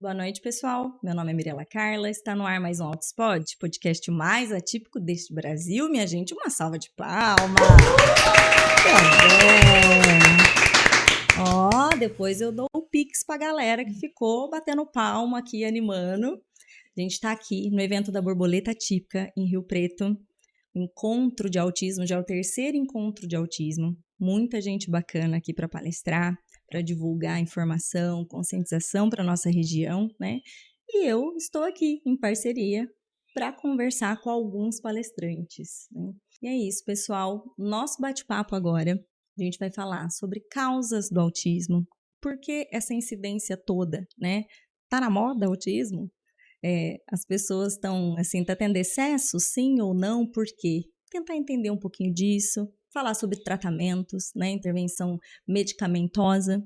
Boa noite, pessoal. Meu nome é Mirela Carla, está no ar mais um Autospod, podcast mais atípico deste Brasil. Minha gente, uma salva de palmas. Ó, depois eu dou o pix pra galera que ficou batendo palma aqui, animando. A gente está aqui no evento da Borboleta Atípica, em Rio Preto. Encontro de autismo, já é o terceiro encontro de autismo. Muita gente bacana aqui para palestrar, para divulgar informação, conscientização para nossa região, né? E eu estou aqui em parceria para conversar com alguns palestrantes, né? E é isso, pessoal. Nosso bate-papo agora, a gente vai falar sobre causas do autismo. Por que essa incidência toda, né? Tá na moda o autismo? As pessoas estão, assim, tá tendo excesso, sim ou não, por quê? Tentar entender um pouquinho disso, falar sobre tratamentos, né, intervenção medicamentosa,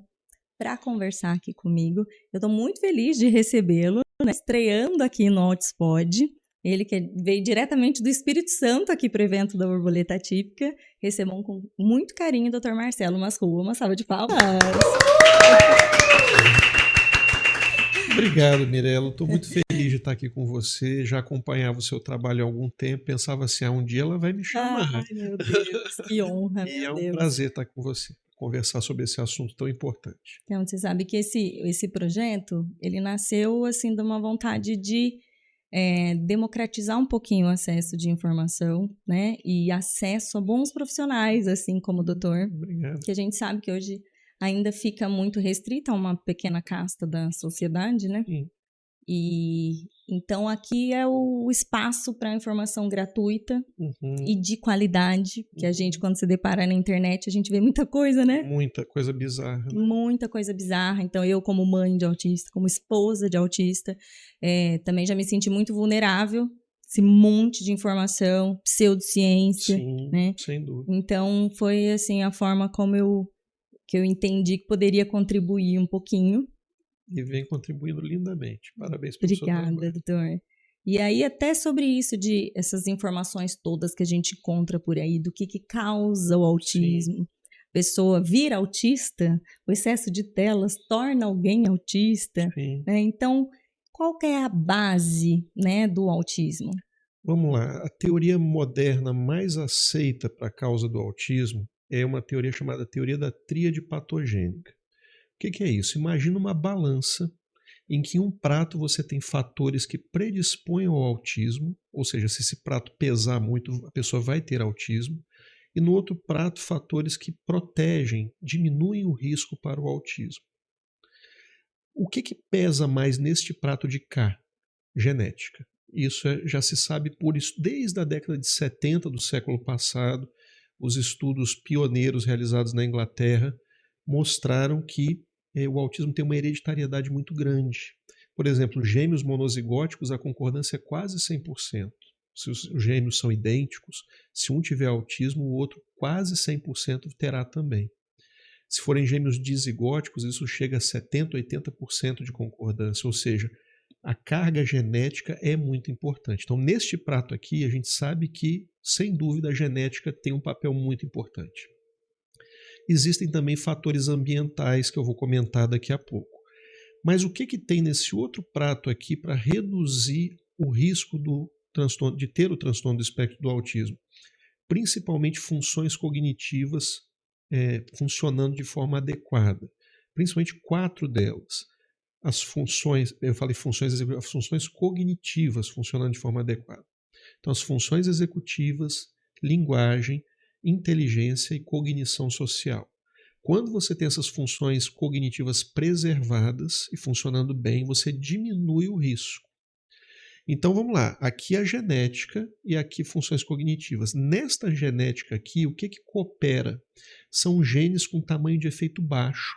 para conversar aqui comigo. Eu estou muito feliz de recebê-lo, né, estreando aqui no Autospod. Ele que veio diretamente do Espírito Santo aqui para o evento da Borboleta Atípica. Recebam com muito carinho o Dr. Marcelo Masrua. Uma salva de palmas. Obrigado, Mirela. Estou muito feliz de estar aqui com você. Já acompanhava o seu trabalho há algum tempo. Pensava assim, um dia ela vai me chamar. Ai, meu Deus, que honra, E é um prazer estar com você, conversar sobre esse assunto tão importante. Então, você sabe que esse projeto, ele nasceu, assim, de uma vontade de democratizar um pouquinho o acesso de informação, né? E acesso a bons profissionais, assim como o doutor. Obrigado. Que a gente sabe que hoje ainda fica muito restrita a uma pequena casta da sociedade, né? Sim. E então aqui é o espaço para informação gratuita e de qualidade, que a gente, quando se depara na internet, a gente vê muita coisa, né? Muita coisa bizarra. Né? Muita coisa bizarra. Então, eu, como mãe de autista, como esposa de autista, também já me senti muito vulnerável. Esse monte de informação, pseudociência, Sim, né? Sem dúvida. Então, foi assim a forma como que eu entendi que poderia contribuir um pouquinho. E vem contribuindo lindamente. Parabéns pelo seu trabalho. Obrigada, doutor. E aí, até sobre isso, de essas informações todas que a gente encontra por aí, do que causa o autismo. Sim. Pessoa vira autista, o excesso de telas torna alguém autista. Né? Então, qual que é a base, né, do autismo? Vamos lá. A teoria moderna mais aceita para a causa do autismo é uma teoria chamada teoria da tríade patogênica. O que é isso? Imagina uma balança em que um prato você tem fatores que predispõem ao autismo, ou seja, se esse prato pesar muito, a pessoa vai ter autismo, e no outro prato, fatores que protegem, diminuem o risco para o autismo. O que pesa mais neste prato de cá? Genética. Isso já se sabe por isso desde a década de 70 do século passado. Os estudos pioneiros realizados na Inglaterra mostraram que o autismo tem uma hereditariedade muito grande. Por exemplo, gêmeos monozigóticos, a concordância é quase 100%. Se os gêmeos são idênticos, se um tiver autismo, o outro quase 100% terá também. Se forem gêmeos dizigóticos, isso chega a 70%, 80% de concordância, ou seja, a carga genética é muito importante. Então, neste prato aqui, a gente sabe que, sem dúvida, a genética tem um papel muito importante. Existem também fatores ambientais que eu vou comentar daqui a pouco. Mas o que tem nesse outro prato aqui para reduzir o risco de ter o transtorno do espectro do autismo? Principalmente funções cognitivas funcionando de forma adequada. Principalmente 4 delas. As funções, eu falei funções executivas, as funções cognitivas funcionando de forma adequada. Então, as funções executivas, linguagem, inteligência e cognição social. Quando você tem essas funções cognitivas preservadas e funcionando bem, você diminui o risco. Então vamos lá, aqui a genética e aqui funções cognitivas. Nesta genética aqui, o que coopera? São genes com tamanho de efeito baixo,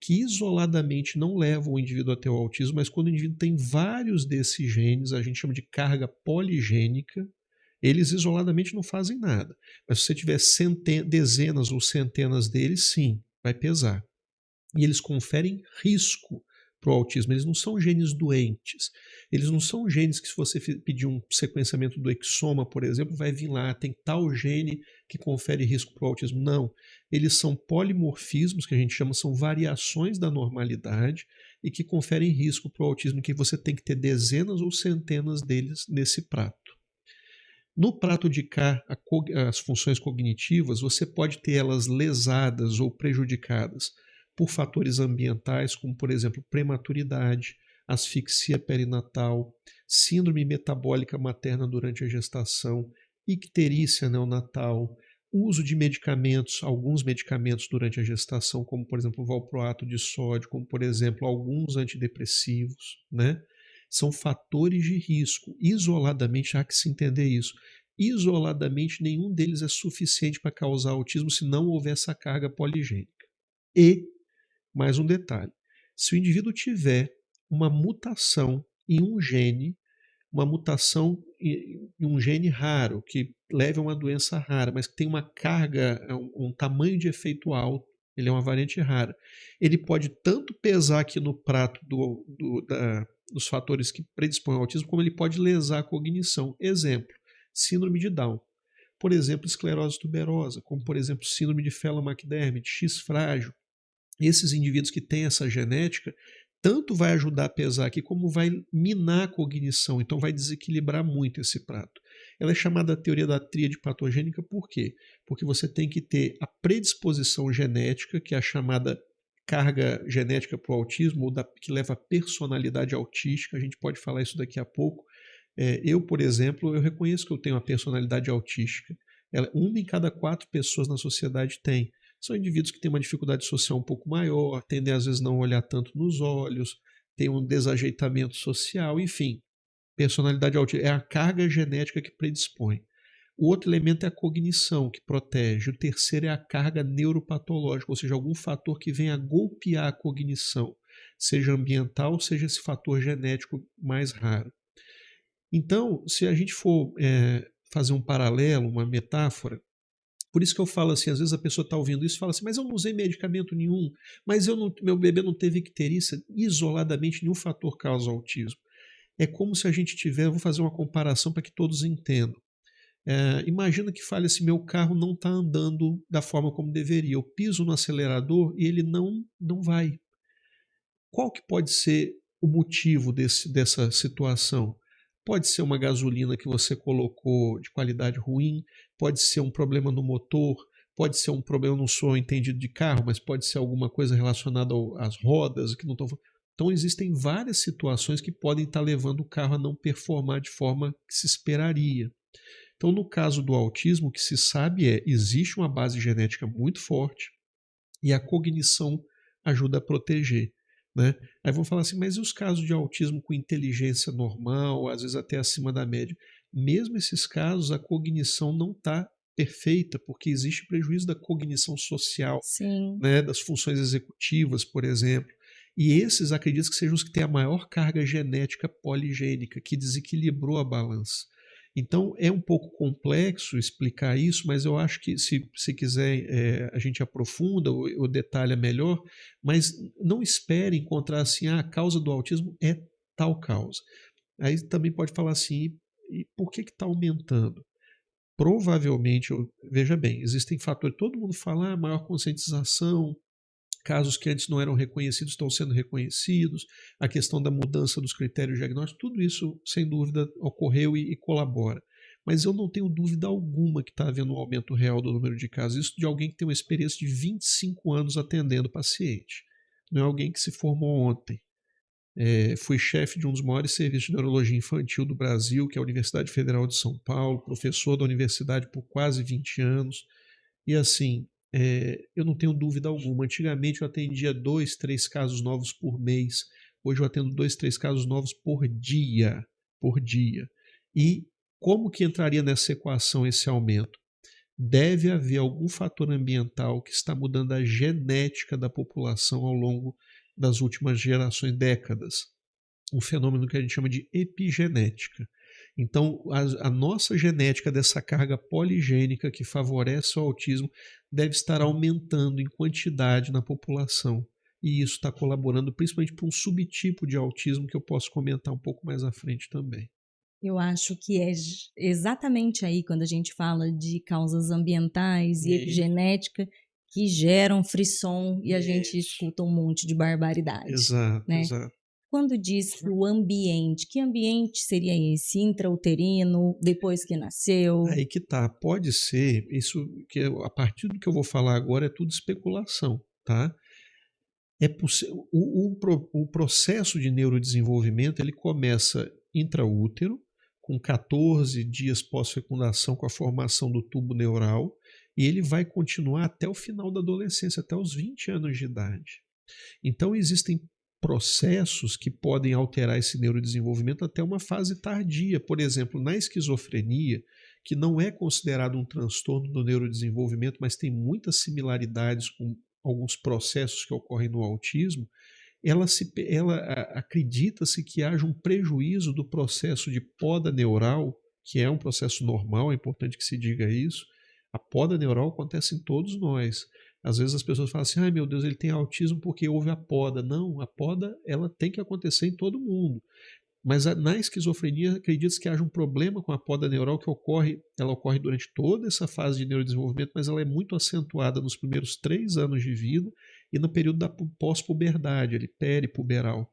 que isoladamente não levam o indivíduo a ter o autismo, mas quando o indivíduo tem vários desses genes, a gente chama de carga poligênica, eles isoladamente não fazem nada. Mas se você tiver dezenas ou centenas deles, sim, vai pesar. E eles conferem risco para o autismo. Eles não são genes doentes. Eles não são genes que, se você pedir um sequenciamento do exoma, por exemplo, vai vir lá, tem tal gene que confere risco para o autismo. Não. Eles são polimorfismos, que a gente chama, são variações da normalidade e que conferem risco para o autismo, que você tem que ter dezenas ou centenas deles nesse prato. No prato de cá, as funções cognitivas, você pode ter elas lesadas ou prejudicadas por fatores ambientais, como, por exemplo, prematuridade, asfixia perinatal, síndrome metabólica materna durante a gestação, icterícia neonatal, uso de medicamentos, alguns medicamentos durante a gestação, como, por exemplo, o valproato de sódio, como, por exemplo, alguns antidepressivos, né? São fatores de risco. Isoladamente, há que se entender isso. Isoladamente, nenhum deles é suficiente para causar autismo se não houver essa carga poligênica. E, mais um detalhe, se o indivíduo tiver uma mutação em um gene, uma mutação em um gene raro, que leve a uma doença rara, mas que tem uma carga, um tamanho de efeito alto, ele é uma variante rara, ele pode tanto pesar aqui no prato dos fatores que predispõem ao autismo, como ele pode lesar a cognição. Exemplo, síndrome de Down. Por exemplo, esclerose tuberosa, como por exemplo, síndrome de Phelan-McDermid, X frágil. Esses indivíduos que têm essa genética, tanto vai ajudar a pesar aqui, como vai minar a cognição, então vai desequilibrar muito esse prato. Ela é chamada teoria da tríade patogênica por quê? Porque você tem que ter a predisposição genética, que é a chamada carga genética para o autismo, ou que leva a personalidade autística, a gente pode falar isso daqui a pouco. Eu, por exemplo, eu reconheço que eu tenho uma personalidade autística. Uma em cada 4 pessoas na sociedade tem. São indivíduos que têm uma dificuldade social um pouco maior, tendem às vezes não olhar tanto nos olhos, têm um desajeitamento social, enfim. Personalidade autista é a carga genética que predispõe. O outro elemento é a cognição, que protege. O terceiro é a carga neuropatológica, ou seja, algum fator que venha a golpear a cognição, seja ambiental, seja esse fator genético mais raro. Então, se a gente for fazer um paralelo, uma metáfora, por isso que eu falo assim, às vezes a pessoa está ouvindo isso e fala assim, mas eu não usei medicamento nenhum, mas meu bebê não teve icterícia, isoladamente nenhum fator causa autismo. É como se a gente vou fazer uma comparação para que todos entendam. Imagina que fale assim, meu carro não está andando da forma como deveria, eu piso no acelerador e ele não vai. Qual que pode ser o motivo dessa situação? Pode ser uma gasolina que você colocou de qualidade ruim, pode ser um problema no motor, pode ser um problema, eu não sou entendido de carro, mas pode ser alguma coisa relacionada às rodas que não estão. Então existem várias situações que podem estar levando o carro a não performar de forma que se esperaria. Então, no caso do autismo, o que se sabe existe uma base genética muito forte e a cognição ajuda a proteger. Né? Aí vão falar assim, mas e os casos de autismo com inteligência normal, às vezes até acima da média? Mesmo esses casos, a cognição não está perfeita, porque existe prejuízo da cognição social, né, das funções executivas, por exemplo. E esses acredito que sejam os que têm a maior carga genética poligênica, que desequilibrou a balança. Então é um pouco complexo explicar isso, mas eu acho que se quiser a gente aprofunda ou detalha melhor, mas não espere encontrar assim, a causa do autismo é tal causa. Aí também pode falar assim, e por que está aumentando? Provavelmente, veja bem, existem fatores, todo mundo fala maior conscientização, casos que antes não eram reconhecidos estão sendo reconhecidos, a questão da mudança dos critérios diagnósticos, tudo isso, sem dúvida, ocorreu e colabora. Mas eu não tenho dúvida alguma que está havendo um aumento real do número de casos. Isso de alguém que tem uma experiência de 25 anos atendendo paciente. Não é alguém que se formou ontem. Fui chefe de um dos maiores serviços de neurologia infantil do Brasil, que é a Universidade Federal de São Paulo, professor da universidade por quase 20 anos. E assim, eu não tenho dúvida alguma. Antigamente eu atendia 2, 3 casos novos por mês. Hoje eu atendo 2, 3 casos novos por dia. E como que entraria nessa equação esse aumento? Deve haver algum fator ambiental que está mudando a genética da população ao longo das últimas gerações, décadas. Um fenômeno que a gente chama de epigenética. Então, a nossa genética dessa carga poligênica que favorece o autismo deve estar aumentando em quantidade na população. e isso está colaborando principalmente para um subtipo de autismo que eu posso comentar um pouco mais à frente também. Eu acho que é exatamente aí quando a gente fala de causas ambientais e Isso, epigenética que geram frisson e a gente isso. escuta um monte de barbaridade, Exato, né. exato. Quando diz que o ambiente, que ambiente seria esse? Intrauterino, depois que nasceu? Aí que tá, pode ser, isso que a partir do que eu vou falar agora é tudo especulação, tá? O processo de neurodesenvolvimento ele começa intraútero, com 14 dias pós-fecundação, com a formação do tubo neural, e ele vai continuar até o final da adolescência, até os 20 anos de idade. Então, existem processos que podem alterar esse neurodesenvolvimento até uma fase tardia. Por exemplo, na esquizofrenia, que não é considerado um transtorno do neurodesenvolvimento, mas tem muitas similaridades com alguns processos que ocorrem no autismo, acredita-se que haja um prejuízo do processo de poda neural, que é um processo normal, é importante que se diga isso. A poda neural acontece em todos nós. Às vezes as pessoas falam assim, ai meu Deus, ele tem autismo porque houve a poda. Não, a poda ela tem que acontecer em todo mundo. Mas na esquizofrenia acredita-se que haja um problema com a poda neural ela ocorre durante toda essa fase de neurodesenvolvimento, mas ela é muito acentuada nos primeiros 3 anos de vida e no período da pós-puberdade, ali, peripuberal.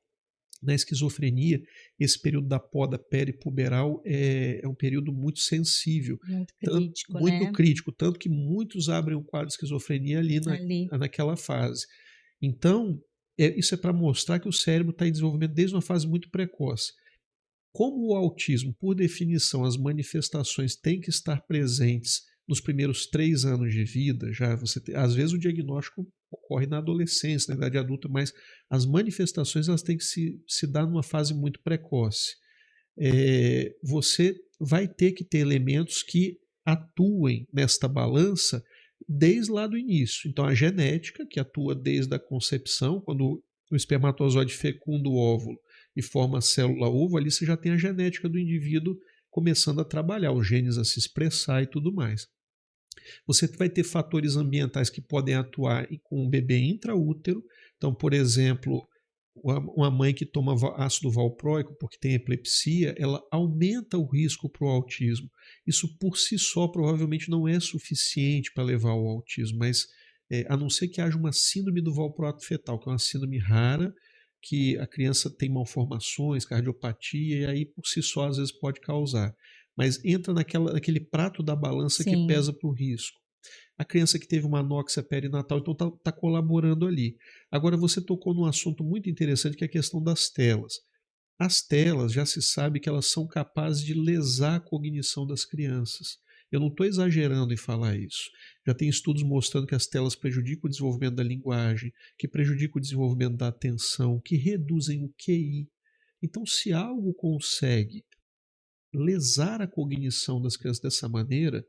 Na esquizofrenia, esse período da poda peripuberal é um período muito sensível, Muito crítico, muito né, crítico, tanto que muitos abrem um quadro de esquizofrenia ali ali. naquela fase. Então, isso é para mostrar que o cérebro está em desenvolvimento desde uma fase muito precoce. Como o autismo, por definição, as manifestações têm que estar presentes nos primeiros 3 anos de vida, às vezes o diagnóstico ocorre na adolescência, na idade adulta, mas as manifestações elas têm que se dar numa fase muito precoce. Você vai ter que ter elementos que atuem nesta balança desde lá do início. Então, a genética, que atua desde a concepção, quando o espermatozoide fecunda o óvulo e forma a célula ovo, ali você já tem a genética do indivíduo começando a trabalhar, os genes a se expressar e tudo mais. Você vai ter fatores ambientais que podem atuar com o bebê intraútero. Então, por exemplo, uma mãe que toma ácido valproico porque tem epilepsia, ela aumenta o risco para o autismo. Isso por si só provavelmente não é suficiente para levar ao autismo, mas a não ser que haja uma síndrome do valproato fetal, que é uma síndrome rara, que a criança tem malformações, cardiopatia, e aí por si só às vezes pode causar. Mas entra naquele prato da balança que Sim. pesa para o risco. A criança que teve uma anóxia perinatal, então está colaborando ali. Agora, você tocou num assunto muito interessante, que é a questão das telas. As telas, já se sabe que elas são capazes de lesar a cognição das crianças. Eu não estou exagerando em falar isso. Já tem estudos mostrando que as telas prejudicam o desenvolvimento da linguagem, que prejudicam o desenvolvimento da atenção, que reduzem o QI. Então, se algo consegue lesar a cognição das crianças dessa maneira,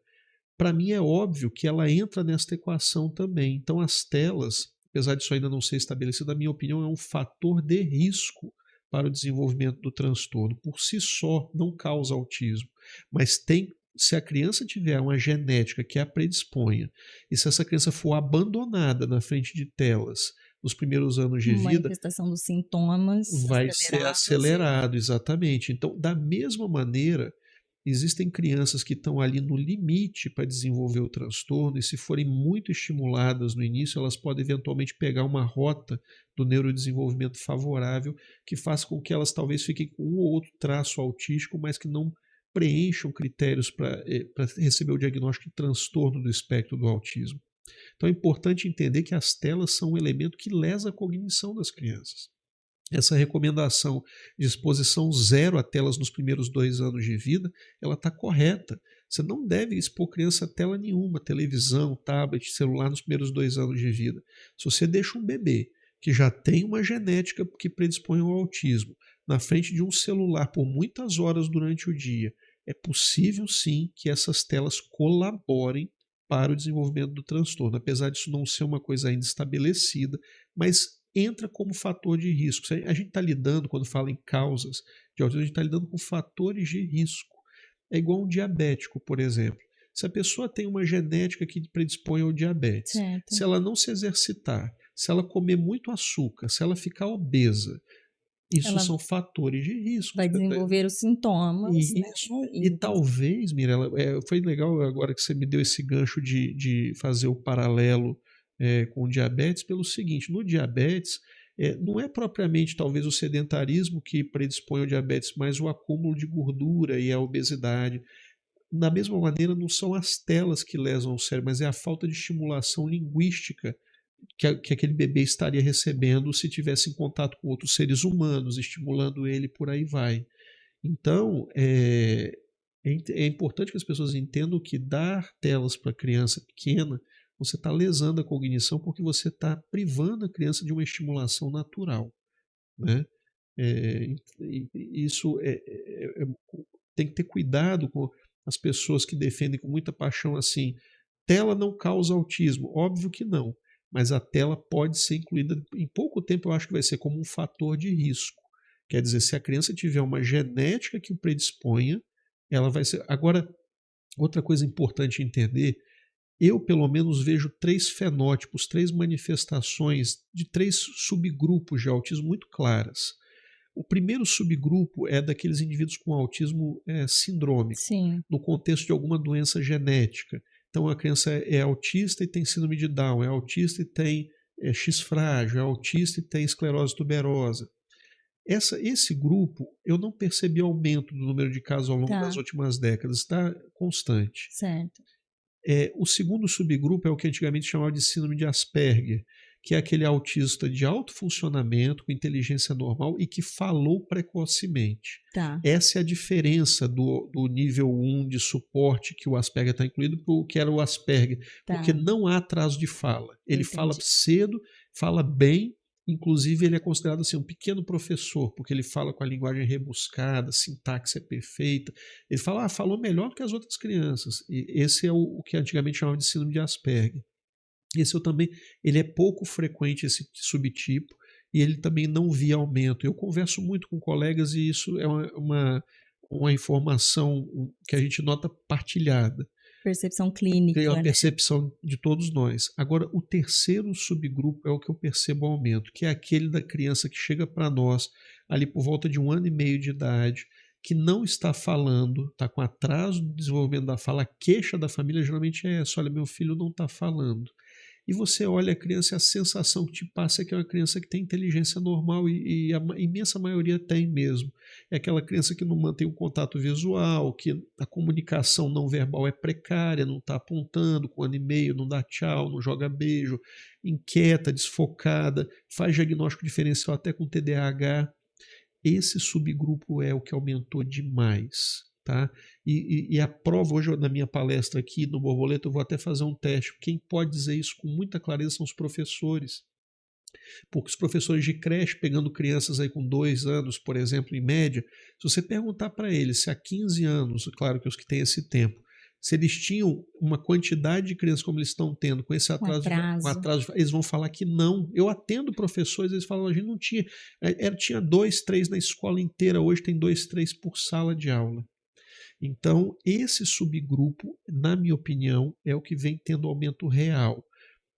para mim é óbvio que ela entra nesta equação também. Então, as telas, apesar disso ainda não ser estabelecido, na minha opinião, é um fator de risco para o desenvolvimento do transtorno. Por si só, não causa autismo, mas se a criança tiver uma genética que a predisponha, e se essa criança for abandonada na frente de telas nos primeiros anos de vida, Manifestação dos sintomas vai ser acelerados e acelerado, exatamente. Então, da mesma maneira, existem crianças que estão ali no limite para desenvolver o transtorno, e se forem muito estimuladas no início, elas podem eventualmente pegar uma rota do neurodesenvolvimento favorável que faça com que elas talvez fiquem com um ou outro traço autístico, mas que não preencham critérios para receber o diagnóstico de transtorno do espectro do autismo. Então é importante entender que as telas são um elemento que lesa a cognição das crianças. Essa recomendação de exposição zero a telas nos primeiros 2 anos de vida, ela está correta. Você não deve expor criança a tela nenhuma, televisão, tablet, celular nos primeiros 2 anos de vida. Se você deixa um bebê que já tem uma genética que predispõe ao autismo na frente de um celular por muitas horas durante o dia, é possível sim que essas telas colaborem para o desenvolvimento do transtorno, apesar disso não ser uma coisa ainda estabelecida, mas entra como fator de risco. A gente está lidando, quando fala em causas de autismo, a gente está lidando com fatores de risco. É igual um diabético, por exemplo. Se a pessoa tem uma genética que predispõe ao diabetes, certo. se ela não se exercitar, se ela comer muito açúcar, se ela ficar obesa, isso Ela são fatores de risco. vai desenvolver os sintomas, né? Isso. E talvez, Mirella, foi legal agora que você me deu esse gancho de fazer o paralelo com o diabetes, pelo seguinte: no diabetes, não é propriamente talvez o sedentarismo que predispõe ao diabetes, mas o acúmulo de gordura e a obesidade. Da mesma maneira, não são as telas que lesam o cérebro, mas é a falta de estimulação linguística que aquele bebê estaria recebendo se tivesse em contato com outros seres humanos, estimulando ele, por aí vai. Então, é importante que as pessoas entendam que dar telas para criança pequena, você está lesando a cognição porque você está privando a criança de uma estimulação natural. Né? Isso tem que ter cuidado com as pessoas que defendem com muita paixão assim, tela não causa autismo. Óbvio que não, mas a tela pode ser incluída, em pouco tempo eu acho que vai ser como um fator de risco. Quer dizer, se a criança tiver uma genética que o predisponha, ela vai ser. Agora, outra coisa importante entender, eu pelo menos vejo 3 fenótipos, 3 manifestações de 3 subgrupos de autismo muito claras. O primeiro subgrupo é daqueles indivíduos com autismo sindrômico, Sim. no contexto de alguma doença genética. Então a criança é autista e tem síndrome de Down, é autista e tem X frágil, é autista e tem esclerose tuberosa. Esse grupo, eu não percebi aumento do número de casos ao longo das últimas décadas, está constante. Certo. O segundo subgrupo é o que antigamente chamava de síndrome de Asperger, que é aquele autista de alto funcionamento, com inteligência normal e que falou precocemente. Tá. Essa é a diferença do nível 1 de suporte que o Asperger está incluído para o que era o Asperger, porque não há atraso de fala. Ele fala cedo, fala bem, inclusive ele é considerado assim, um pequeno professor, porque ele fala com a linguagem rebuscada, a sintaxe é perfeita. Ele fala, falou melhor do que as outras crianças. E esse é o que antigamente chamava de síndrome de Asperger. Ele é pouco frequente, esse subtipo, e ele também não via aumento. Eu converso muito com colegas e isso é uma informação que a gente nota partilhada. Percepção clínica. É uma percepção de todos nós. Agora, o terceiro subgrupo é o que eu percebo aumento, que é aquele da criança que chega para nós ali por volta de 1 ano e meio de idade, que não está falando, está com atraso no desenvolvimento da fala. A queixa da família geralmente é essa: olha, meu filho não está falando. E você olha a criança e a sensação que te passa é que é uma criança que tem inteligência normal e a imensa maioria tem mesmo. É aquela criança que não mantém um contato visual, que a comunicação não verbal é precária, não está apontando com 1 ano e meio, não dá tchau, não joga beijo, inquieta, desfocada, faz diagnóstico diferencial até com TDAH. Esse subgrupo é o que aumentou demais. Tá? E a prova hoje, na minha palestra aqui no Borboleta, eu vou até fazer um teste. Quem pode dizer isso com muita clareza são os professores. Porque os professores de creche, pegando crianças aí com 2 anos, por exemplo, em média, se você perguntar para eles se há 15 anos, claro que os que têm esse tempo, se eles tinham uma quantidade de crianças como eles estão tendo, com esse atraso, eles vão falar que não. Eu atendo professores, eles falam, a gente não tinha, tinha 2, 3 na escola inteira, hoje tem 2, 3 por sala de aula. Então, esse subgrupo, na minha opinião, é o que vem tendo aumento real.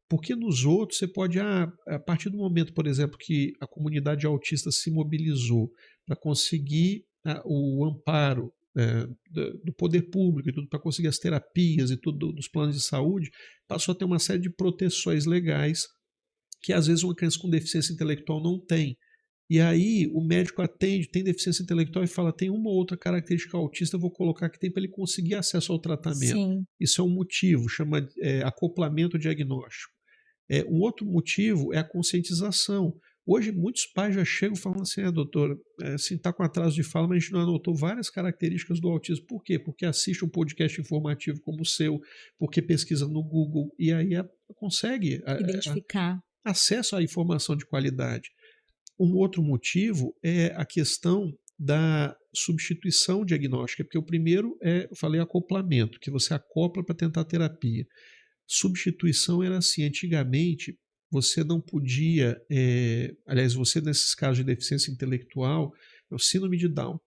Porque nos outros, você pode, a partir do momento, por exemplo, que a comunidade autista se mobilizou para conseguir o amparo do poder público e tudo, para conseguir as terapias e tudo dos planos de saúde, passou a ter uma série de proteções legais que às vezes uma criança com deficiência intelectual não tem. E aí o médico atende, tem deficiência intelectual e fala, tem uma ou outra característica autista, eu vou colocar que tem para ele conseguir acesso ao tratamento. Sim. Isso é um motivo, chama acoplamento diagnóstico. Um outro motivo é a conscientização. Hoje muitos pais já chegam falando assim, doutor, assim, está com atraso de fala, mas a gente não anotou várias características do autismo. Por quê? Porque assiste um podcast informativo como o seu, porque pesquisa no Google, e aí consegue identificar acesso à informação de qualidade. Um outro motivo é a questão da substituição diagnóstica, porque o primeiro eu falei acoplamento, que você acopla para tentar terapia. Substituição era assim, antigamente você não podia, aliás, você nesses casos de deficiência intelectual, é o síndrome de Down.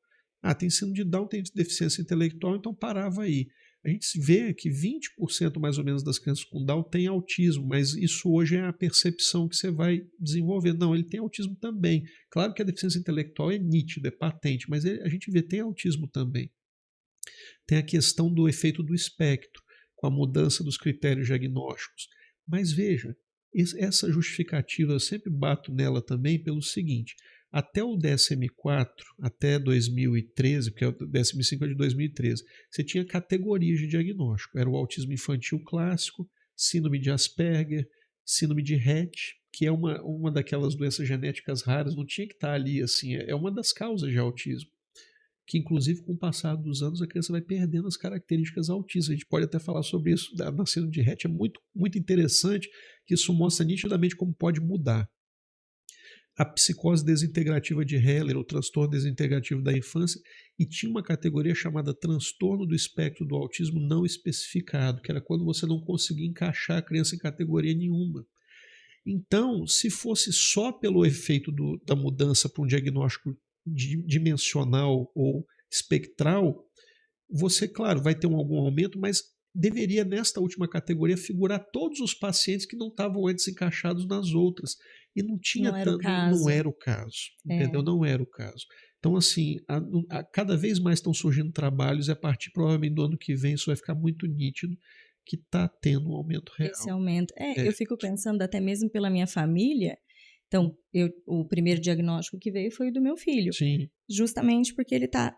Tem síndrome de Down, tem deficiência intelectual, então parava aí. A gente vê que 20% mais ou menos das crianças com Down têm autismo, mas isso hoje é a percepção que você vai desenvolver. Não, ele tem autismo também. Claro que a deficiência intelectual é nítida, é patente, mas a gente vê tem autismo também. Tem a questão do efeito do espectro, com a mudança dos critérios diagnósticos. Mas veja, essa justificativa, eu sempre bato nela também pelo seguinte: até o DSM-4, até 2013, porque o DSM-5 é de 2013, você tinha categorias de diagnóstico. Era o autismo infantil clássico, síndrome de Asperger, síndrome de Rett, que é uma daquelas doenças genéticas raras, não tinha que estar ali, assim, é uma das causas de autismo, que inclusive com o passar dos anos a criança vai perdendo as características autistas. A gente pode até falar sobre isso na síndrome de Rett, é muito, muito interessante, que isso mostra nitidamente como pode mudar. A psicose desintegrativa de Heller, o transtorno desintegrativo da infância, e tinha uma categoria chamada transtorno do espectro do autismo não especificado, que era quando você não conseguia encaixar a criança em categoria nenhuma. Então, se fosse só pelo efeito da mudança para um diagnóstico dimensional ou espectral, você, claro, vai ter algum aumento, mas deveria, nesta última categoria, figurar todos os pacientes que não estavam antes encaixados nas outras. E não tinha Não era o tanto, caso. não era o caso, entendeu? Não era o caso. Então, assim, cada vez mais estão surgindo trabalhos e a partir, provavelmente, do ano que vem, isso vai ficar muito nítido, que está tendo um aumento real. Esse aumento. Eu fico pensando, até mesmo pela minha família. Então, o primeiro diagnóstico que veio foi o do meu filho. Sim. Justamente porque ele está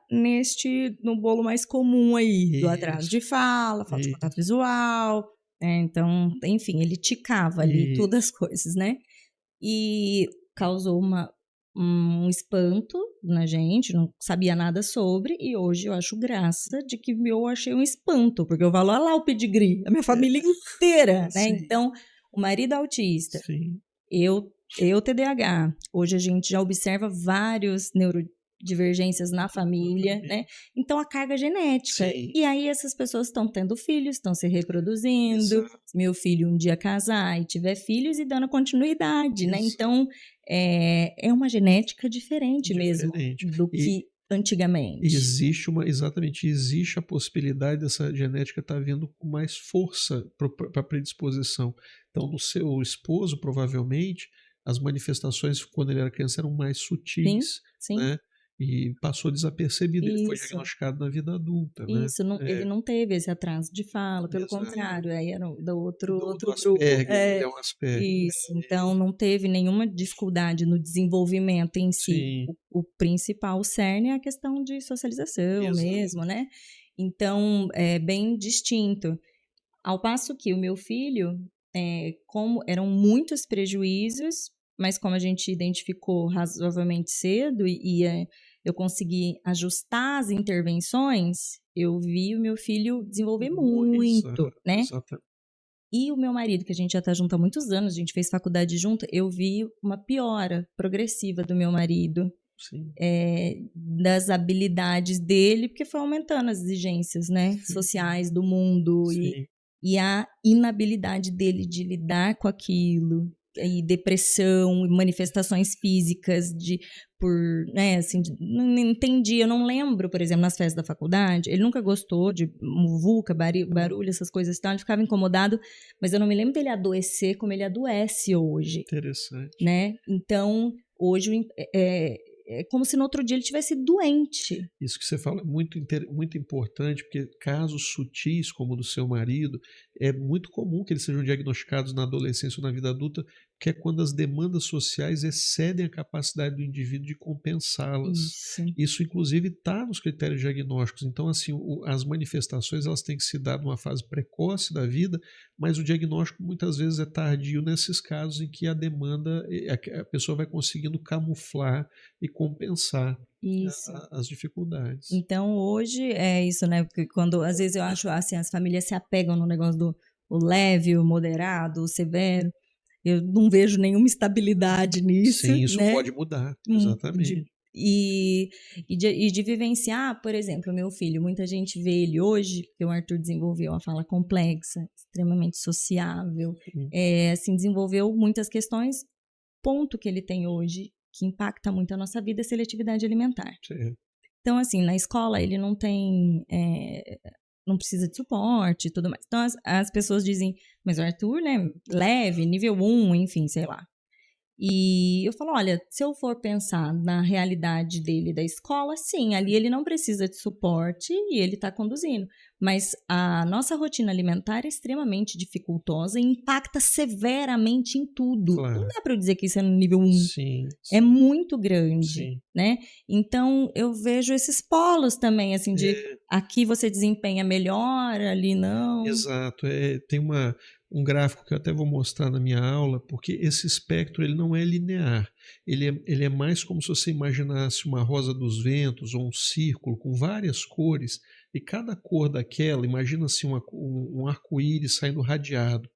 no bolo mais comum aí, do atraso de fala, falta de contato visual, né? Então, enfim, ele ticava ali todas as coisas, né? E causou um espanto na gente, não sabia nada sobre, e hoje eu acho graça de que eu achei um espanto, porque eu falo, olha lá o pedigree, a minha família inteira, né? Sim. Então, o marido autista, Sim. eu TDAH. Hoje a gente já observa vários neurodivergências na família, né? Então a carga é genética. Sim. E aí essas pessoas estão tendo filhos, estão se reproduzindo. Exato. Meu filho um dia casar e tiver filhos e dando continuidade, né? Isso. Então é uma genética diferente mesmo do que antigamente. Existe existe a possibilidade dessa genética estar vindo com mais força para a predisposição. Então, no seu esposo, provavelmente, as manifestações quando ele era criança eram mais sutis, Sim. né? E passou desapercebido. Ele foi Isso. diagnosticado na vida adulta, né? Isso, ele não teve esse atraso de fala, pelo Exato. contrário, aí era do outro grupo. Asperger, ele é um Asperger. Isso, então não teve nenhuma dificuldade no desenvolvimento em si. Sim. O principal, o cerne, é a questão de socialização. Exato. Mesmo, né? Então, é bem distinto. Ao passo que o meu filho, como eram muitos prejuízos, mas como a gente identificou razoavelmente cedo eu consegui ajustar as intervenções, eu vi o meu filho desenvolver muito, né? Exatamente. E o meu marido, que a gente já está junto há muitos anos, a gente fez faculdade junto, eu vi uma piora progressiva do meu marido. Sim. Das habilidades dele, porque foi aumentando as exigências, né, sociais do mundo e a inabilidade dele de lidar com aquilo, e depressão, e manifestações físicas né, assim, não entendi, eu não lembro, por exemplo, nas festas da faculdade, ele nunca gostou de muvuca, barulho, essas coisas, então ele ficava incomodado, mas eu não me lembro dele adoecer como ele adoece hoje. Interessante. Né? Então, hoje é como se no outro dia ele estivesse doente. Isso que você fala é muito importante, porque casos sutis, como o do seu marido, é muito comum que eles sejam diagnosticados na adolescência ou na vida adulta, que é quando as demandas sociais excedem a capacidade do indivíduo de compensá-las. Isso inclusive, está nos critérios diagnósticos. Então, assim, as manifestações elas têm que se dar numa fase precoce da vida, mas o diagnóstico muitas vezes é tardio nesses casos em que a demanda, a pessoa vai conseguindo camuflar e compensar as dificuldades. Então, hoje é isso, né? Porque quando, às vezes, eu acho assim, as famílias se apegam no negócio do leve, o moderado, o severo. Eu não vejo nenhuma estabilidade nisso. Sim, isso né? pode mudar, exatamente. E de vivenciar, por exemplo, o meu filho, muita gente vê ele hoje, porque o Arthur desenvolveu uma fala complexa, extremamente sociável, assim, desenvolveu muitas questões, ponto que ele tem hoje, que impacta muito a nossa vida, é seletividade alimentar. Sim. Então, assim, na escola ele não tem não precisa de suporte e tudo mais. Então, as pessoas dizem, mas o Arthur, né, leve, nível 1, enfim, sei lá. E eu falo, olha, se eu for pensar na realidade dele da escola, sim, ali ele não precisa de suporte e ele está conduzindo. Mas a nossa rotina alimentar é extremamente dificultosa e impacta severamente em tudo. Não Claro. dá para eu dizer que isso é no nível 1. Sim, É sim, muito grande, sim. né? Então, eu vejo esses polos também, assim, de aqui você desempenha melhor, ali não. Exato. Tem um gráfico que eu até vou mostrar na minha aula, porque esse espectro ele não é linear. Ele é mais como se você imaginasse uma rosa dos ventos ou um círculo com várias cores, e cada cor daquela, imagina-se um arco-íris saindo radiado.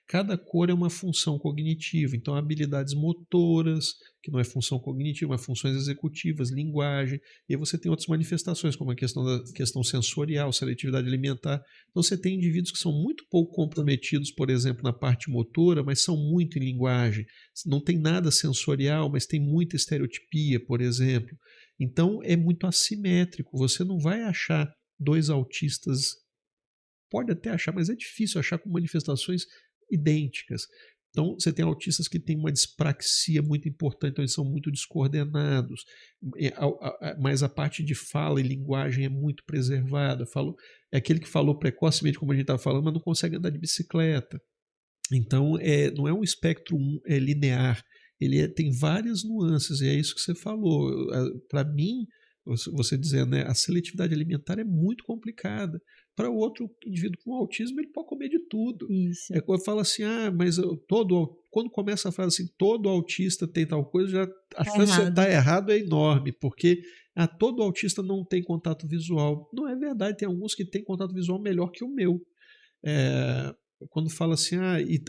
Cada cor é uma função cognitiva, então habilidades motoras, que não é função cognitiva, mas funções executivas, linguagem, e aí você tem outras manifestações, como a questão sensorial, seletividade alimentar. Então você tem indivíduos que são muito pouco comprometidos, por exemplo, na parte motora, mas são muito em linguagem. Não tem nada sensorial, mas tem muita estereotipia, por exemplo. Então é muito assimétrico. Você não vai achar dois autistas, pode até achar, mas é difícil achar com manifestações idênticas. Então, você tem autistas que têm uma dispraxia muito importante, então eles são muito descoordenados, mas a parte de fala e linguagem é muito preservada. É aquele que falou precocemente, como a gente estava falando, mas não consegue andar de bicicleta. Então, não é um espectro linear, tem várias nuances, e é isso que você falou. Para mim, você dizendo, né, a seletividade alimentar é muito complicada. Para o outro indivíduo com autismo, ele pode comer de tudo. Isso. Quando fala assim, mas quando começa a frase assim, todo autista tem tal coisa, já a chance de você estar errado é enorme, porque todo autista não tem contato visual. Não é verdade, tem alguns que têm contato visual melhor que o meu. Quando fala assim,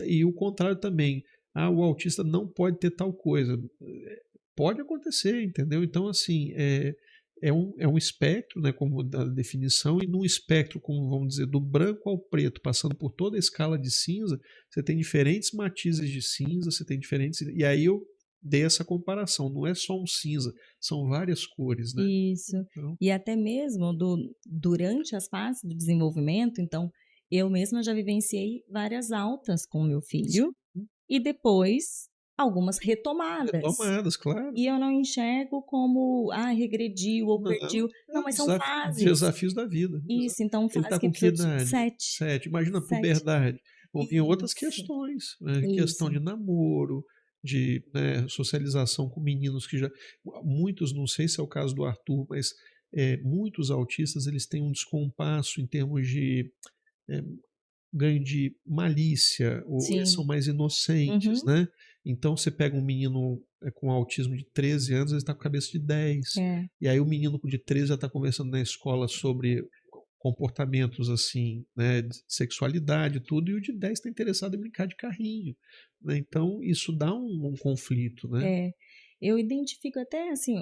e o contrário também, o autista não pode ter tal coisa. Pode acontecer, entendeu? Então, assim, é um espectro, né, como da definição, e num espectro, como vamos dizer, do branco ao preto, passando por toda a escala de cinza, você tem diferentes matizes de cinza, você tem diferentes. E aí eu dei essa comparação, não é só um cinza, são várias cores, né? Isso. Então, E até mesmo durante as fases do desenvolvimento, então, eu mesma já vivenciei várias altas com o meu filho e depois algumas retomadas. retomadas, claro. E eu não enxergo como, regrediu ou perdeu. Não, mas são fases. Desafios da vida. Isso, então Ele fase está que com que precisa de idade? 7. 7. Imagina a 7. puberdade. Vão vir outras Isso. questões, né? Isso. Questão de namoro, de socialização com meninos que já. Muitos, não sei se é o caso do Arthur, mas muitos autistas eles têm um descompasso em termos de ganho de malícia, ou eles são mais inocentes, né? Então você pega um menino com autismo de 13 anos, ele está com a cabeça de 10. E aí o menino de 13 já está conversando na escola sobre comportamentos assim, né, de sexualidade, tudo, e o de 10 está interessado em brincar de carrinho, né? Então isso dá um conflito, né? Eu identifico até assim,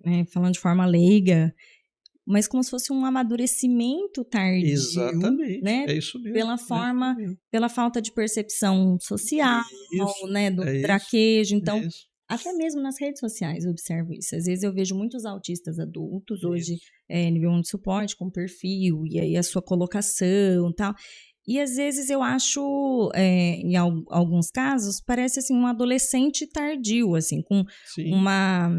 né, falando de forma leiga, mas como se fosse um amadurecimento tardio, Exatamente, né? é isso mesmo. Pela forma, pela falta de percepção social, Isso, né, do traquejo. Então, isso. até mesmo nas redes sociais eu observo isso. Às vezes eu vejo muitos autistas adultos, hoje Isso. nível 1 de suporte, com perfil, e aí a sua colocação e tal. E às vezes eu acho, em alguns casos, parece assim um adolescente tardio, assim, com Sim. uma...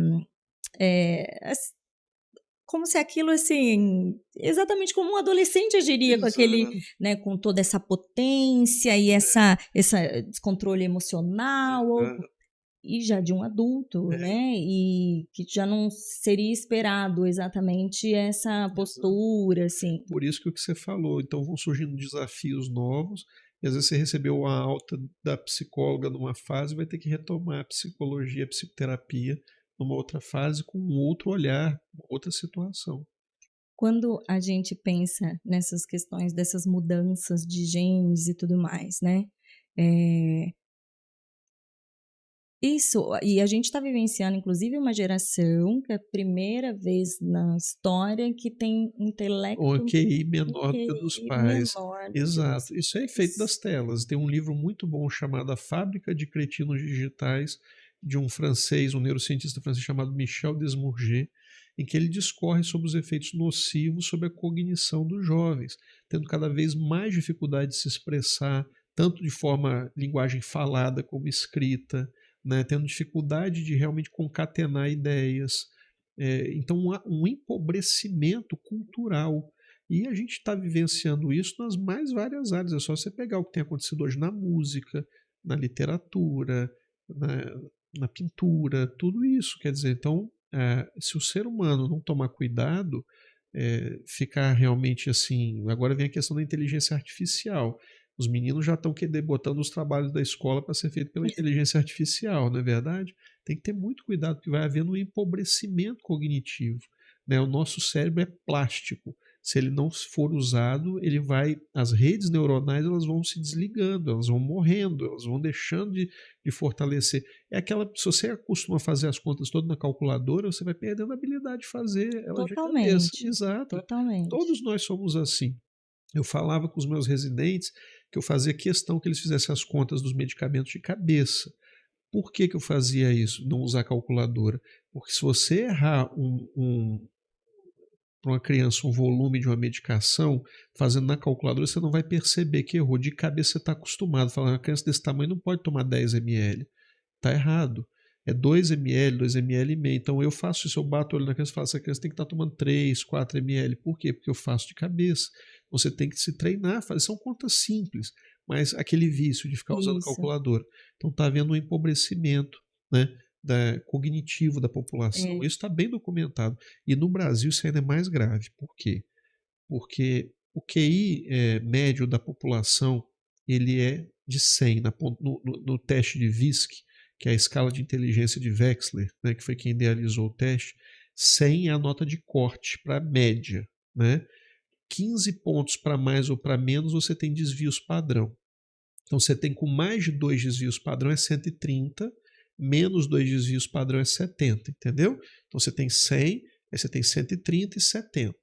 como se aquilo, assim, exatamente como um adolescente agiria com aquele, né, com toda essa potência e esse descontrole emocional, e já de um adulto, né, e que já não seria esperado exatamente essa postura, assim. Por isso que o que você falou, então vão surgindo desafios novos, e às vezes você recebeu a alta da psicóloga numa fase, vai ter que retomar a psicologia, a psicoterapia numa outra fase, com um outro olhar, outra situação. Quando a gente pensa nessas questões dessas mudanças de genes e tudo mais, né, isso, e a gente está vivenciando, inclusive, uma geração que é a primeira vez na história que tem intelecto... Um QI menor do que o dos pais. Exato. Isso é efeito das telas. Tem um livro muito bom chamado A Fábrica de Cretinos Digitais, de um francês, um neurocientista francês chamado Michel Desmourget. em que ele discorre sobre os efeitos nocivos sobre a cognição dos jovens, tendo cada vez mais dificuldade de se expressar, tanto de forma linguagem falada como escrita, né, tendo dificuldade de realmente concatenar ideias. Então, há um empobrecimento cultural. E a gente está vivenciando isso nas mais várias áreas. É só você pegar o que tem acontecido hoje na música, na literatura, na pintura, tudo isso. Quer dizer, então, se o ser humano não tomar cuidado, ficar realmente assim. Agora vem a questão da inteligência artificial. Os meninos já estão botando os trabalhos da escola para ser feito pela inteligência artificial, não é verdade? Tem que ter muito cuidado, porque vai havendo um empobrecimento cognitivo. Né? O nosso cérebro é plástico. Se ele não for usado, as redes neuronais elas vão se desligando, elas vão morrendo, elas vão deixando de fortalecer. Se você costuma fazer as contas todas na calculadora, você vai perdendo a habilidade de fazer ela de cabeça. Exato. Totalmente. Todos nós somos assim. Eu falava com os meus residentes que eu fazia questão que eles fizessem as contas dos medicamentos de cabeça. Por que eu fazia isso, não usar calculadora? Porque se você errar para uma criança um volume de uma medicação, fazendo na calculadora, você não vai perceber que errou. De cabeça você está acostumado, falando, uma criança desse tamanho não pode tomar 10 ml. Está errado. É 2 ml, 2 ml e meio. Então eu faço isso, eu bato o olho na criança e falo, essa criança tem que estar tomando 3, 4 ml. Por quê? Porque eu faço de cabeça. Você tem que se treinar, são contas simples, mas aquele vício de ficar usando calculadora. Então está havendo um empobrecimento, né, cognitivo da população. Isso está bem documentado. E no Brasil isso ainda é mais grave. Por quê? Porque o QI médio da população ele é de 100 no teste de VISC, que é a escala de inteligência de Wechsler, né, que foi quem idealizou o teste. 100 é a nota de corte para a média, né? 15 pontos para mais ou para menos, você tem desvios padrão. Então, você tem com mais de 2 desvios padrão é 130, menos 2 desvios padrão é 70, entendeu? Então, você tem 100, aí você tem 130 e 70.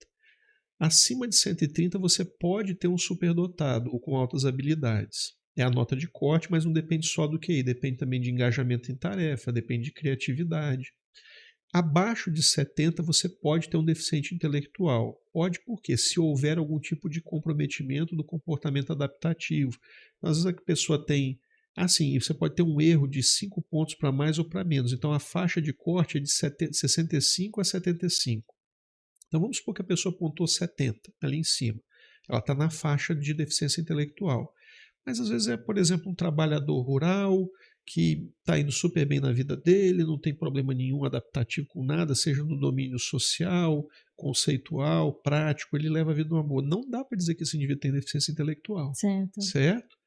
Acima de 130, você pode ter um superdotado ou com altas habilidades. É a nota de corte, mas não depende só do QI, depende também de engajamento em tarefa, depende de criatividade. Abaixo de 70 você pode ter um deficiente intelectual. Pode porque se houver algum tipo de comprometimento do comportamento adaptativo. Às vezes a pessoa tem, você pode ter um erro de 5 pontos para mais ou para menos. Então a faixa de corte é de 65 a 75. Então vamos supor que a pessoa pontuou 70 ali em cima. Ela está na faixa de deficiência intelectual. Mas às vezes é, por exemplo, um trabalhador rural que está indo super bem na vida dele, não tem problema nenhum adaptativo com nada, seja no domínio social, conceitual, prático, ele leva a vida numa boa. Não dá para dizer que esse indivíduo tem deficiência intelectual. Certo?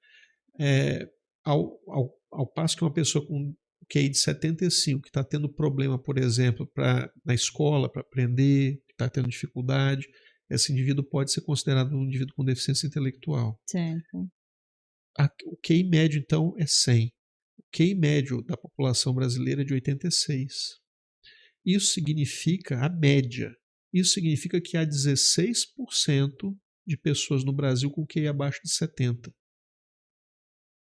Ao passo que uma pessoa com QI de 75, que está tendo problema, por exemplo, na escola, para aprender, que está tendo dificuldade, esse indivíduo pode ser considerado um indivíduo com deficiência intelectual. Certo. O QI médio, então, é 100. O QI médio da população brasileira é de 86. Isso significa a média. Isso significa que há 16% de pessoas no Brasil com QI abaixo de 70.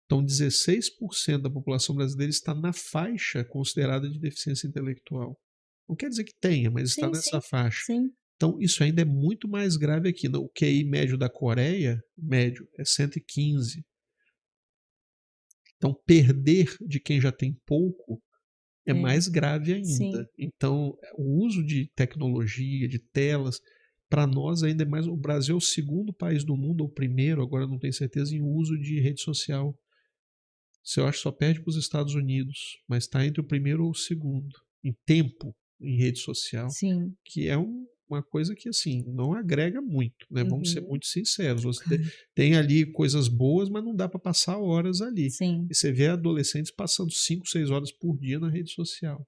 Então, 16% da população brasileira está na faixa considerada de deficiência intelectual. Não quer dizer que tenha, mas está nessa faixa. Sim. Então, isso ainda é muito mais grave aqui. O QI médio da Coreia, médio, é 115. Então, perder de quem já tem pouco é mais grave ainda. Sim. Então, o uso de tecnologia, de telas, para nós ainda é mais. O Brasil é o segundo país do mundo, ou o primeiro, agora não tenho certeza, em uso de rede social. Eu acho que só perde para os Estados Unidos, mas está entre o primeiro ou o segundo, em tempo, em rede social. Sim. Que é uma coisa que, assim, não agrega muito, né? Vamos ser muito sinceros. Você tem ali coisas boas, mas não dá para passar horas ali. Sim. E você vê adolescentes passando 5, 6 horas por dia na rede social.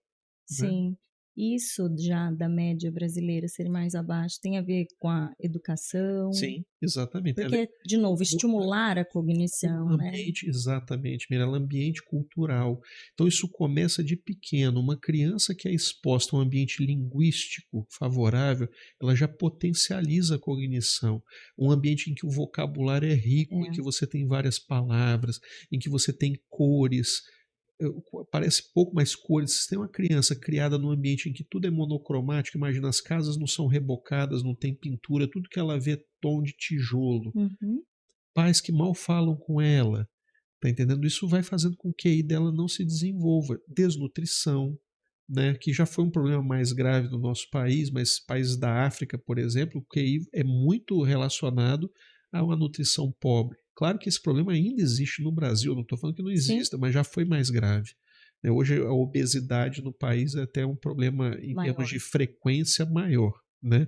Sim. Né? Isso já da média brasileira ser mais abaixo tem a ver com a educação? Sim, exatamente. Porque, de novo, estimular a cognição, ambiente, né? Exatamente, Mirella, ambiente cultural. Então isso começa de pequeno. Uma criança que é exposta a um ambiente linguístico favorável, ela já potencializa a cognição. Um ambiente em que o vocabulário é rico, em que você tem várias palavras, em que você tem cores, parece pouco mais cores. Se tem uma criança criada num ambiente em que tudo é monocromático, imagina, as casas não são rebocadas, não tem pintura, tudo que ela vê é tom de tijolo. Uhum. Pais que mal falam com ela, tá entendendo? Isso vai fazendo com que a QI dela não se desenvolva. Desnutrição, né, que já foi um problema mais grave no nosso país, mas países da África, por exemplo, o QI é muito relacionado a uma nutrição pobre. Claro que esse problema ainda existe no Brasil, não estou falando que não exista, mas já foi mais grave. Hoje a obesidade no país é até um problema em termos de frequência maior, né?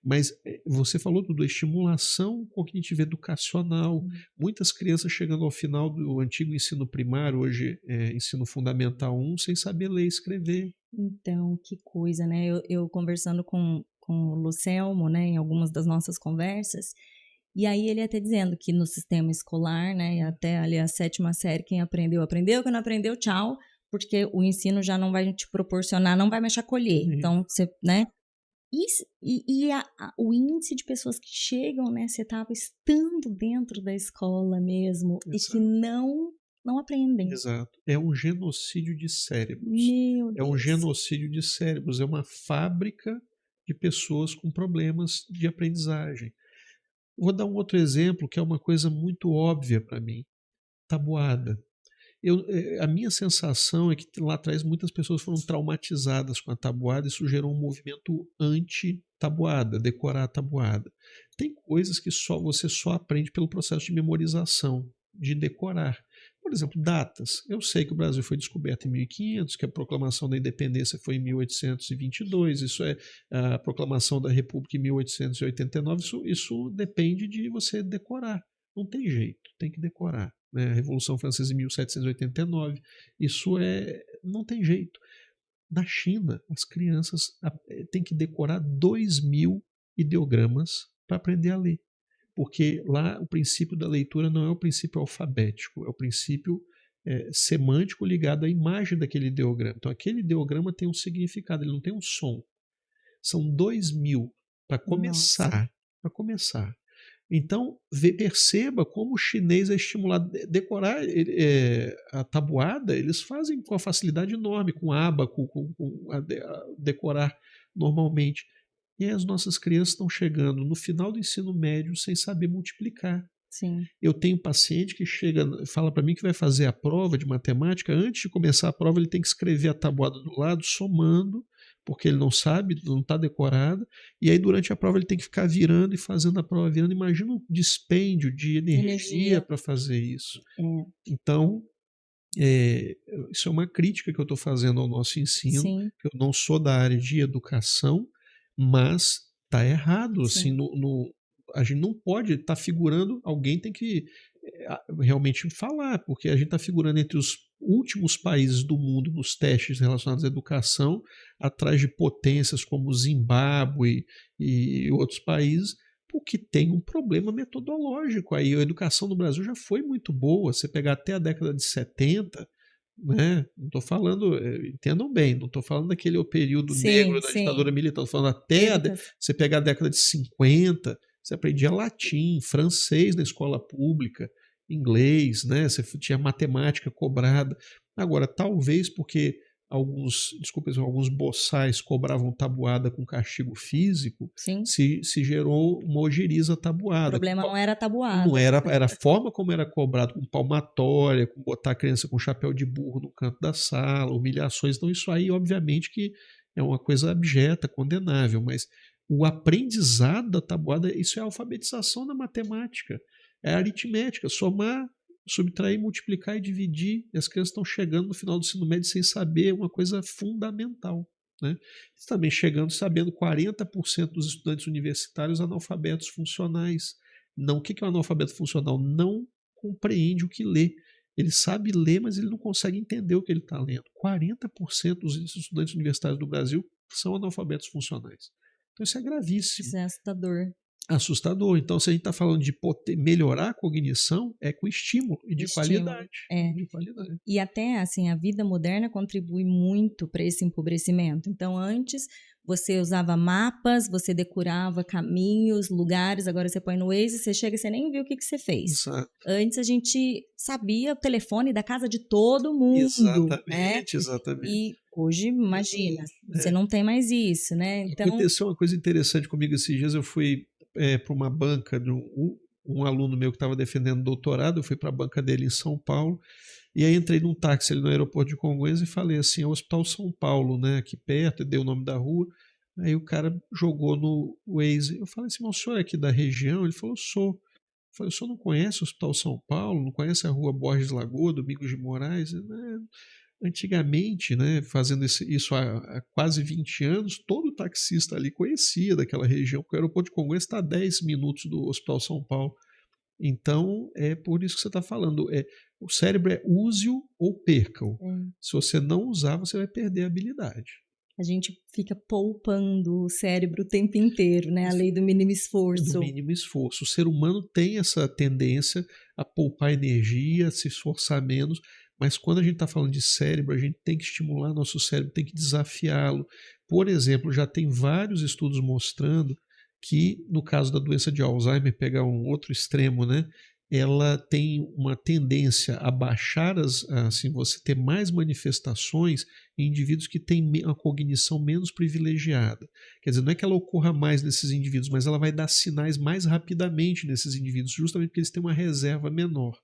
Mas você falou tudo, a estimulação cognitiva educacional, muitas crianças chegando ao final do antigo ensino primário, hoje ensino fundamental 1, sem saber ler e escrever. Então, que coisa, né? Eu conversando com o Lucelmo, né, em algumas das nossas conversas, e aí ele até dizendo que no sistema escolar, né, até ali a 7ª série, quem aprendeu, aprendeu, quem não aprendeu, tchau, porque o ensino já não vai te proporcionar, não vai mais te acolher. Então, você, né? O índice de pessoas que chegam nessa etapa estando dentro da escola mesmo, exato, e que não aprendem. Exato. É um genocídio de cérebros. Meu Deus. É um genocídio de cérebros. É uma fábrica de pessoas com problemas de aprendizagem. Vou dar um outro exemplo que é uma coisa muito óbvia para mim. Tabuada. A minha sensação é que lá atrás muitas pessoas foram traumatizadas com a tabuada, e isso gerou um movimento anti-tabuada, decorar a tabuada. Tem coisas que você só aprende pelo processo de memorização, de decorar. Por exemplo, datas. Eu sei que o Brasil foi descoberto em 1500, que a proclamação da independência foi em 1822, isso é a proclamação da República em 1889, isso depende de você decorar. Não tem jeito, tem que decorar. A Revolução Francesa em 1789, isso não tem jeito. Na China, as crianças têm que decorar 2.000 ideogramas para aprender a ler, porque lá o princípio da leitura não é o princípio alfabético, é o princípio semântico ligado à imagem daquele ideograma. Então aquele ideograma tem um significado, ele não tem um som. São 2.000 para começar. Para começar. Então, perceba como o chinês é estimulado a decorar a tabuada, eles fazem com uma facilidade enorme, com ábaco, a decorar normalmente. E aí as nossas crianças estão chegando no final do ensino médio sem saber multiplicar. Sim. Eu tenho um paciente que fala para mim que vai fazer a prova de matemática, antes de começar a prova ele tem que escrever a tabuada do lado, somando, porque ele não sabe, não está decorada, e aí durante a prova ele tem que ficar virando e fazendo a prova virando. Imagina um dispêndio de energia para fazer isso. Então, isso é uma crítica que eu estou fazendo ao nosso ensino. Sim. Eu não sou da área de educação, mas está errado. Assim, a gente não pode estar figurando, alguém tem que realmente falar, porque a gente está figurando entre os últimos países do mundo nos testes relacionados à educação, atrás de potências como Zimbábue e outros países, porque tem um problema metodológico. Aí a educação no Brasil já foi muito boa, você pegar até a década de 70, né? Não estou falando, entendam bem, não estou falando daquele período negro da ditadura militar, estou falando até você pegar a década de 50, você aprendia latim, francês na escola pública, inglês, né? Você tinha matemática cobrada. Agora, talvez porque alguns boçais cobravam tabuada com castigo físico, se gerou uma ojeriza tabuada. O problema não era tabuada. Não era a forma como era cobrado, com palmatória, com botar a criança com chapéu de burro no canto da sala, humilhações. Então isso aí, obviamente, que é uma coisa abjeta, condenável, mas o aprendizado da tabuada, isso é a alfabetização da matemática, é a aritmética, somar, subtrair, multiplicar e dividir. E as crianças estão chegando no final do ensino médio sem saber uma coisa fundamental. Né? Também chegando sabendo 40% dos estudantes universitários analfabetos funcionais. Não, o que é um analfabeto funcional? Não compreende o que lê. Ele sabe ler, mas ele não consegue entender o que ele está lendo. 40% dos estudantes universitários do Brasil são analfabetos funcionais. Então isso é gravíssimo. Isso é assustador. Assustador. Então, se a gente está falando de melhorar a cognição, é com estímulo e de Estímulo, qualidade. De qualidade. E até, assim, a vida moderna contribui muito para esse empobrecimento. Então, antes, você usava mapas, você decorava caminhos, lugares, agora você põe no Waze, você chega e você nem viu o que você fez. Exato. Antes, a gente sabia o telefone da casa de todo mundo, né? Exatamente. E hoje, imagina, você não tem mais isso, né? Então, aconteceu uma coisa interessante comigo esses dias. Eu fui para uma banca de um aluno meu que estava defendendo doutorado. Eu fui para a banca dele em São Paulo, e aí entrei num táxi ali no aeroporto de Congonhas e falei assim: é o Hospital São Paulo, né, aqui perto, e dei o nome da rua. Aí o cara jogou no Waze. Eu falei assim: mas o senhor é aqui da região? Ele falou: sou. Eu falei: o senhor não conhece o Hospital São Paulo? Não conhece a rua Borges Lagoa, Domingos de Moraes? Antigamente, né, fazendo isso há quase 20 anos, todo taxista ali conhecia daquela região, porque o aeroporto de Congonhas está a 10 minutos do Hospital São Paulo. Então, é por isso que você está falando. O cérebro é use-o ou perca-o. Se você não usar, você vai perder a habilidade. A gente fica poupando o cérebro o tempo inteiro, né? A lei do mínimo esforço. Do mínimo esforço. O ser humano tem essa tendência a poupar energia, a se esforçar menos, mas quando a gente está falando de cérebro, a gente tem que estimular nosso cérebro, tem que desafiá-lo. Por exemplo, já tem vários estudos mostrando que, no caso da doença de Alzheimer, pegar um outro extremo, né, ela tem uma tendência a baixar, assim, você ter mais manifestações em indivíduos que têm a cognição menos privilegiada. Quer dizer, não é que ela ocorra mais nesses indivíduos, mas ela vai dar sinais mais rapidamente nesses indivíduos, justamente porque eles têm uma reserva menor.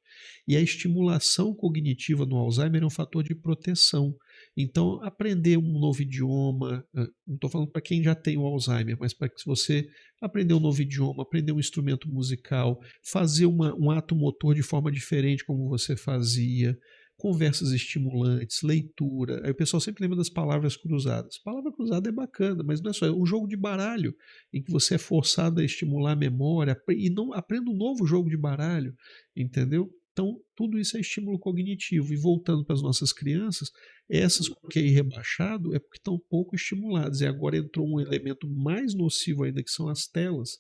E a estimulação cognitiva no Alzheimer é um fator de proteção. Então, aprender um novo idioma, não estou falando para quem já tem o Alzheimer, mas para que você aprender um novo idioma, aprender um instrumento musical, fazer um ato motor de forma diferente como você fazia, conversas estimulantes, leitura. Aí o pessoal sempre lembra das palavras cruzadas. Palavra cruzada é bacana, mas não é só. É um jogo de baralho em que você é forçado a estimular a memória e não aprenda um novo jogo de baralho, entendeu? Então, tudo isso é estímulo cognitivo. E voltando para as nossas crianças, essas com QI rebaixado é porque estão pouco estimuladas. E agora entrou um elemento mais nocivo ainda, que são as telas.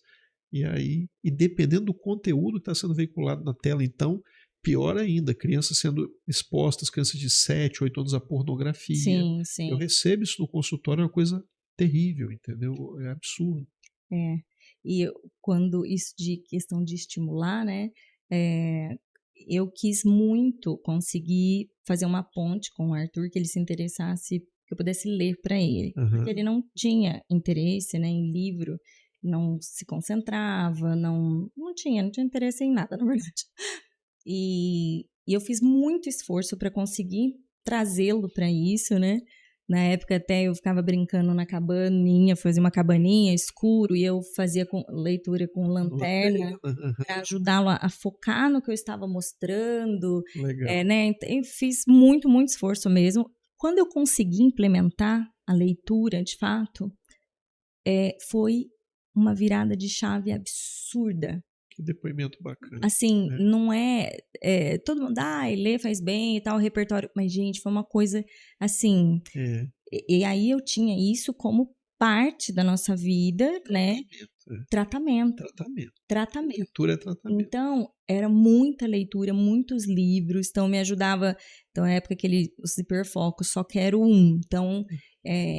E dependendo do conteúdo que está sendo veiculado na tela, então, pior ainda, crianças sendo expostas, crianças de 7, 8 anos à pornografia. Sim, sim. Eu recebo isso no consultório, é uma coisa terrível, entendeu? É absurdo. E quando isso de questão de estimular, né, eu quis muito conseguir fazer uma ponte com o Arthur, que ele se interessasse, que eu pudesse ler para ele. Porque ele não tinha interesse, né, em livro, não se concentrava, não tinha interesse em nada, na verdade. E eu fiz muito esforço para conseguir trazê-lo para isso, né? Na época até eu ficava brincando na cabaninha, fazia uma cabaninha escuro e eu fazia leitura com lanterna para ajudá-lo a focar no que eu estava mostrando. Legal. Né? Eu fiz muito, muito esforço mesmo. Quando eu consegui implementar a leitura, de fato, foi uma virada de chave absurda. Que depoimento bacana. Assim, não todo mundo, lê faz bem e tal, o repertório. Mas, gente, foi uma coisa, assim... E aí eu tinha isso como parte da nossa vida, né? Tratamento. Leitura é tratamento. Então, era muita leitura, muitos livros. Então, me ajudava... Então, na época que os hiperfocos, só quero um. Então...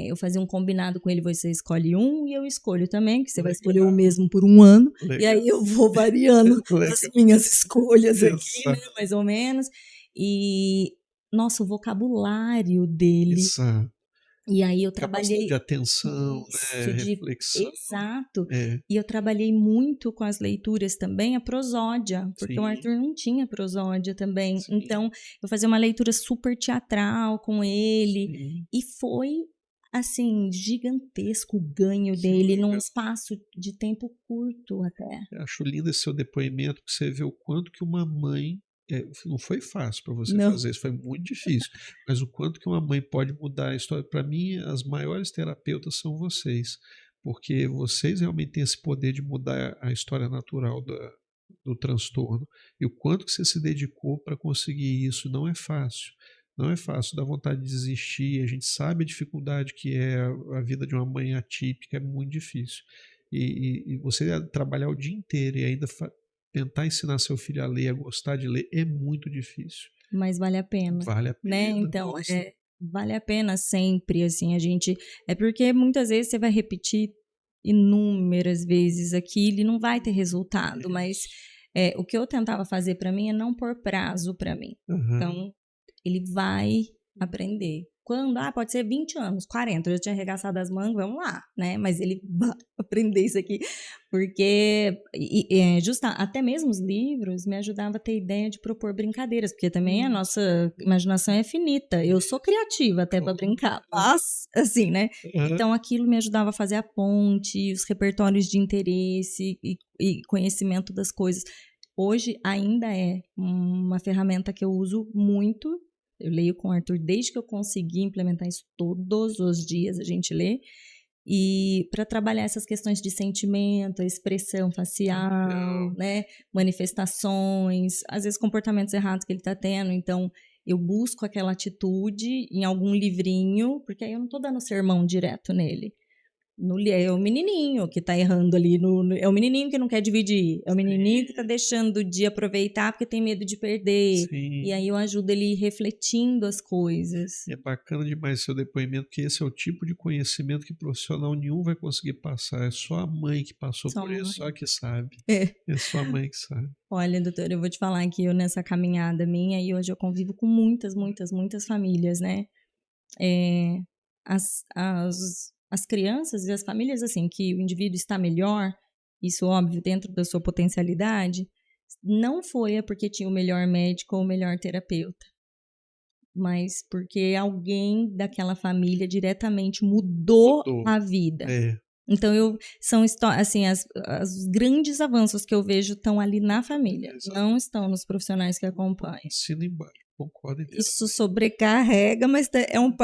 eu fazia um combinado com ele, você escolhe um e eu escolho também, que você vai escolher o mesmo por um ano. E aí eu vou variando as minhas escolhas aqui, né, mais ou menos. E, nossa, o vocabulário dele. E aí eu trabalhei... de atenção, reflexão. Exato. E eu trabalhei muito com as leituras também, a prosódia, porque o Arthur não tinha prosódia também. Então, eu fazia uma leitura super teatral com ele. E foi... assim, gigantesco o ganho dele num espaço de tempo curto até. Eu acho lindo esse seu depoimento, que você vê o quanto que uma mãe... não foi fácil para você fazer isso, foi muito difícil. Mas o quanto que uma mãe pode mudar a história. Para mim, as maiores terapeutas são vocês, porque vocês realmente têm esse poder de mudar a história natural do transtorno. E o quanto que você se dedicou para conseguir isso não é fácil. Não é fácil, dá vontade de desistir. A gente sabe a dificuldade que é a vida de uma mãe atípica, é muito difícil. E você trabalhar o dia inteiro e ainda tentar ensinar seu filho a ler, a gostar de ler, é muito difícil. Mas vale a pena, Vale a né, pena, então, nossa. vale a pena sempre, assim, a gente porque muitas vezes você vai repetir inúmeras vezes aquilo e não vai ter resultado, mas, Isso. o que eu tentava fazer para mim é não pôr prazo para mim. Aham. Então, ele vai aprender. Quando? Ah, pode ser 20 anos, 40, eu já tinha arregaçado as mangas, vamos lá, né, mas ele vai aprender isso aqui, porque até mesmo os livros me ajudavam a ter ideia de propor brincadeiras, porque também a nossa imaginação é finita. Eu sou criativa até para brincar, mas, assim, né, Aham. então aquilo me ajudava a fazer a ponte, os repertórios de interesse e conhecimento das coisas. Hoje ainda é uma ferramenta que eu uso muito. Eu leio com o Arthur desde que eu consegui implementar isso todos os dias, a gente lê. E para trabalhar essas questões de sentimento, expressão facial, né, manifestações, às vezes comportamentos errados que ele está tendo. Então, eu busco aquela atitude em algum livrinho, porque aí eu não estou dando sermão direto nele. É o menininho que tá errando ali, é o menininho que não quer dividir, é o menininho que tá deixando de aproveitar porque tem medo de perder. Sim. E aí eu ajudo ele refletindo as coisas. É bacana demais seu depoimento, porque esse é o tipo de conhecimento que profissional nenhum vai conseguir passar. É só a mãe que passou Só por isso, mãe. só que sabe. É. É só a mãe que sabe. Olha, doutora, eu vou te falar que eu nessa caminhada minha, e hoje eu convivo com muitas, muitas, muitas famílias, né? As crianças e as famílias, assim, que o indivíduo está melhor, isso óbvio, dentro da sua potencialidade, não foi porque tinha o melhor médico ou o melhor terapeuta, mas porque alguém daquela família diretamente mudou a vida. É. Então, são assim, os grandes avanços que eu vejo estão ali na família, não estão nos profissionais que acompanham. Assina embaixo, concordo inteiramente. Isso sobrecarrega, mas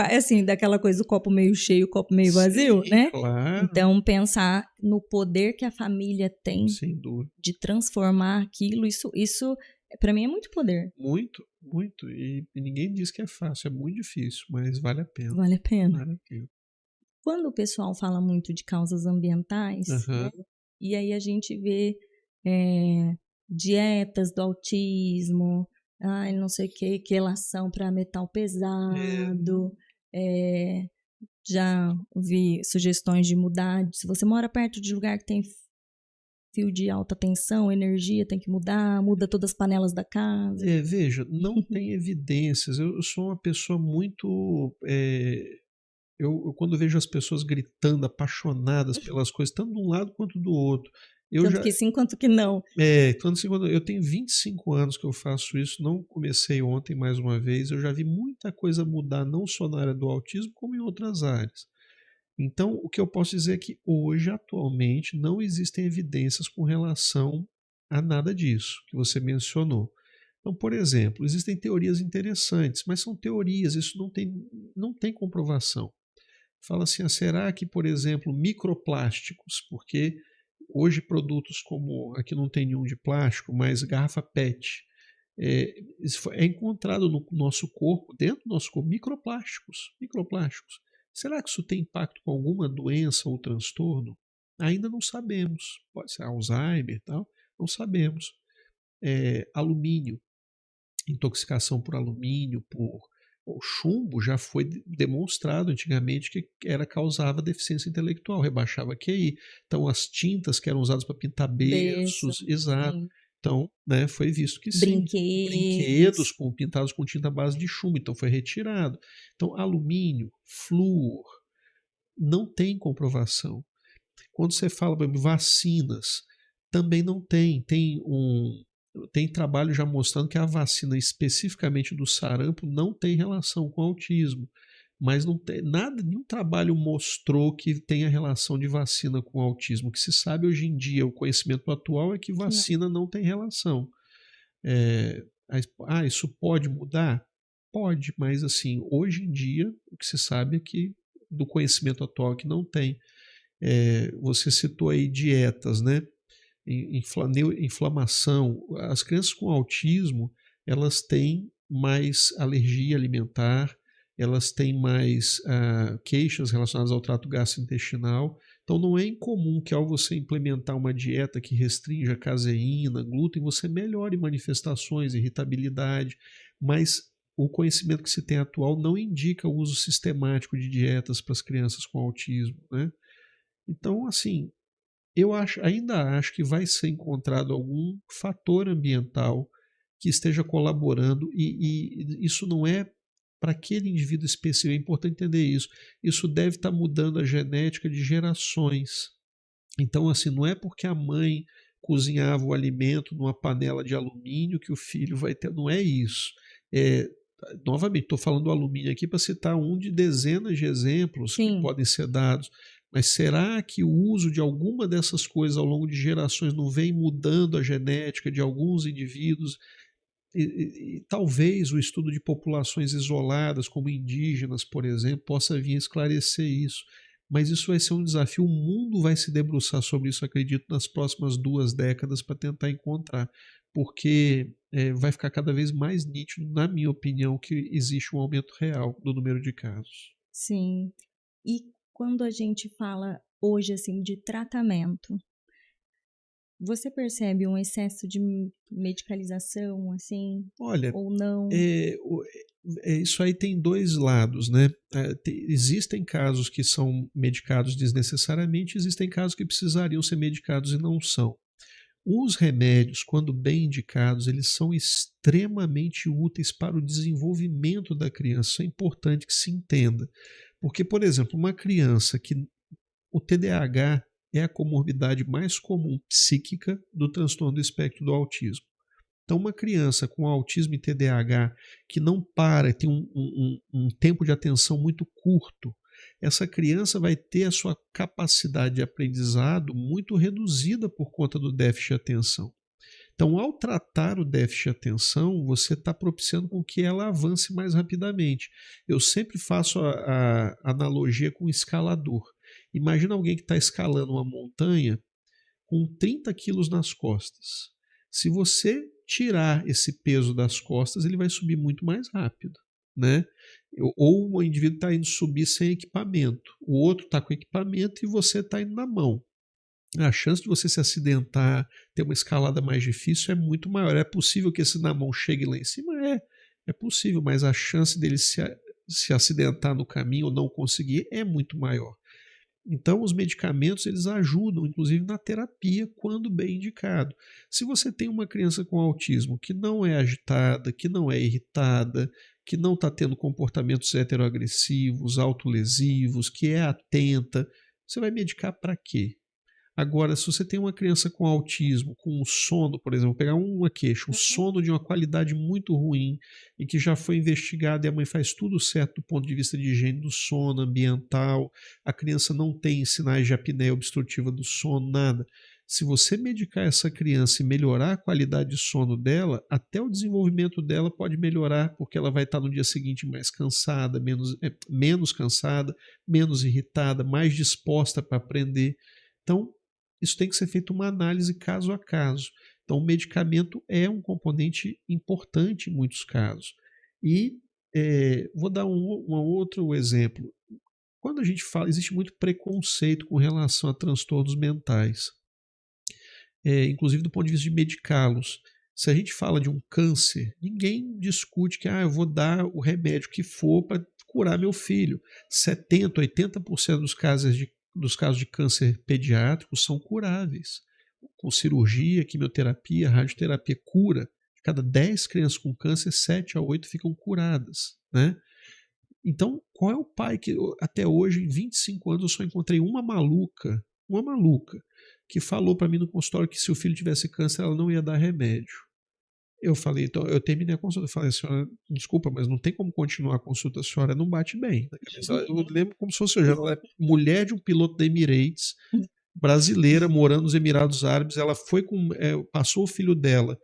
assim, daquela coisa do copo meio cheio, copo meio vazio, né? Claro. Então, pensar no poder que a família tem Sem dúvida. de transformar aquilo, isso para mim é muito poder. Muito, muito. E ninguém diz que é fácil, é muito difícil, mas vale a pena. Vale a pena. Vale a pena. Quando o pessoal fala muito de causas ambientais, né, e aí a gente vê dietas do autismo, não sei o que relação para metal pesado, já vi sugestões de mudar, se você mora perto de lugar que tem fio de alta tensão, energia, tem que mudar, muda todas as panelas da casa. Veja, não tem evidências. Eu sou uma pessoa muito... Eu quando vejo as pessoas gritando, apaixonadas pelas coisas, tanto de um lado quanto do outro. Tanto que sim, quanto que não. Eu tenho 25 anos que eu faço isso, não comecei ontem mais uma vez, eu já vi muita coisa mudar, não só na área do autismo, como em outras áreas. Então, o que eu posso dizer é que hoje, atualmente, não existem evidências com relação a nada disso que você mencionou. Então, por exemplo, existem teorias interessantes, mas são teorias, isso não tem comprovação. Fala assim, será que, por exemplo, microplásticos, porque hoje produtos como, aqui não tem nenhum de plástico, mas garrafa PET, é encontrado no nosso corpo, dentro do nosso corpo, microplásticos. Será que isso tem impacto com alguma doença ou transtorno? Ainda não sabemos. Pode ser Alzheimer e tal, não sabemos. Alumínio, intoxicação por alumínio, o chumbo já foi demonstrado antigamente que causava deficiência intelectual, rebaixava QI. Então, as tintas que eram usadas para pintar berços, exato. Sim. Então, né, foi visto que sim. Brinquedos pintados com tinta à base de chumbo, então foi retirado. Então, alumínio, flúor, não tem comprovação. Quando você fala, por exemplo, vacinas, também não tem. Tem trabalho já mostrando que a vacina especificamente do sarampo não tem relação com autismo, mas não tem nenhum trabalho mostrou que tenha relação de vacina com autismo. O que se sabe hoje em dia, o conhecimento atual é que vacina não tem relação. Isso pode mudar? Pode, mas assim, hoje em dia o que se sabe é que do conhecimento atual que não tem. Você citou aí dietas, né? Inflamação. As crianças com autismo, elas têm mais alergia alimentar, elas têm mais queixas relacionadas ao trato gastrointestinal. Então, Então não é incomum que ao você implementar uma dieta que restrinja caseína, glúten, você melhore manifestações, irritabilidade, mas o conhecimento que se tem atual não indica o uso sistemático de dietas para as crianças com autismo, né? Então, assim, ainda acho que vai ser encontrado algum fator ambiental que esteja colaborando, e isso não é para aquele indivíduo específico, é importante entender isso. Isso deve estar mudando a genética de gerações. Então, assim, não é porque a mãe cozinhava o alimento numa panela de alumínio que o filho vai ter, não é isso. Novamente, estou falando do alumínio aqui para citar um de dezenas de exemplos que podem ser dados. Mas será que o uso de alguma dessas coisas ao longo de gerações não vem mudando a genética de alguns indivíduos? E talvez o estudo de populações isoladas, como indígenas, por exemplo, possa vir a esclarecer isso. Mas isso vai ser um desafio, o mundo vai se debruçar sobre isso, acredito, nas próximas 2 décadas para tentar encontrar, porque vai ficar cada vez mais nítido, na minha opinião, que existe um aumento real do número de casos. Sim. E quando a gente fala hoje assim de tratamento, você percebe um excesso de medicalização, assim, Olha, ou não? Isso aí tem 2 lados, né? Existem casos que são medicados desnecessariamente, existem casos que precisariam ser medicados e não são. Os remédios, quando bem indicados, eles são extremamente úteis para o desenvolvimento da criança. Isso é importante que se entenda. Porque, por exemplo, uma criança que o TDAH é a comorbidade mais comum psíquica do transtorno do espectro do autismo. Então, uma criança com autismo e TDAH que não para, tem um tempo de atenção muito curto, essa criança vai ter a sua capacidade de aprendizado muito reduzida por conta do déficit de atenção. Então, ao tratar o déficit de atenção, você está propiciando com que ela avance mais rapidamente. Eu sempre faço a analogia com o escalador. Imagina alguém que está escalando uma montanha com 30 quilos nas costas. Se você tirar esse peso das costas, ele vai subir muito mais rápido, né? Ou o indivíduo está indo subir sem equipamento, o outro está com equipamento e você está indo na mão. A chance de você se acidentar, ter uma escalada mais difícil é muito maior. É possível que esse na mão chegue lá em cima? É possível, mas a chance dele se acidentar no caminho ou não conseguir é muito maior. Então, os medicamentos eles ajudam, inclusive na terapia, quando bem indicado. Se você tem uma criança com autismo que não é agitada, que não é irritada, que não está tendo comportamentos heteroagressivos, autolesivos, que é atenta, você vai medicar para quê? Agora, se você tem uma criança com autismo, com um sono, por exemplo, pegar uma queixa, um sono de uma qualidade muito ruim e que já foi investigado e a mãe faz tudo certo do ponto de vista de higiene do sono, ambiental, a criança não tem sinais de apneia obstrutiva do sono, nada. Se você medicar essa criança e melhorar a qualidade de sono dela, até o desenvolvimento dela pode melhorar, porque ela vai estar no dia seguinte mais cansada, menos cansada, menos irritada, mais disposta para aprender. Então, isso tem que ser feito uma análise caso a caso. Então, o medicamento é um componente importante em muitos casos. E vou dar um outro exemplo. Quando a gente fala, existe muito preconceito com relação a transtornos mentais, inclusive do ponto de vista de medicá-los. Se a gente fala de um câncer, ninguém discute que eu vou dar o remédio que for para curar meu filho. 70%, 80% dos casos de câncer pediátrico são curáveis. Com cirurgia, quimioterapia, radioterapia, cura. De cada 10 crianças com câncer, 7 a 8 ficam curadas, né? Então, qual é o pai que até hoje, em 25 anos, eu só encontrei uma maluca, que falou para mim no consultório que se o filho tivesse câncer, ela não ia dar remédio. Eu falei, então, eu terminei a consulta, eu falei, senhora, desculpa, mas não tem como continuar a consulta, a senhora não bate bem. Eu lembro como se fosse hoje, ela é mulher de um piloto da Emirates, brasileira, morando nos Emirados Árabes, ela foi passou o filho dela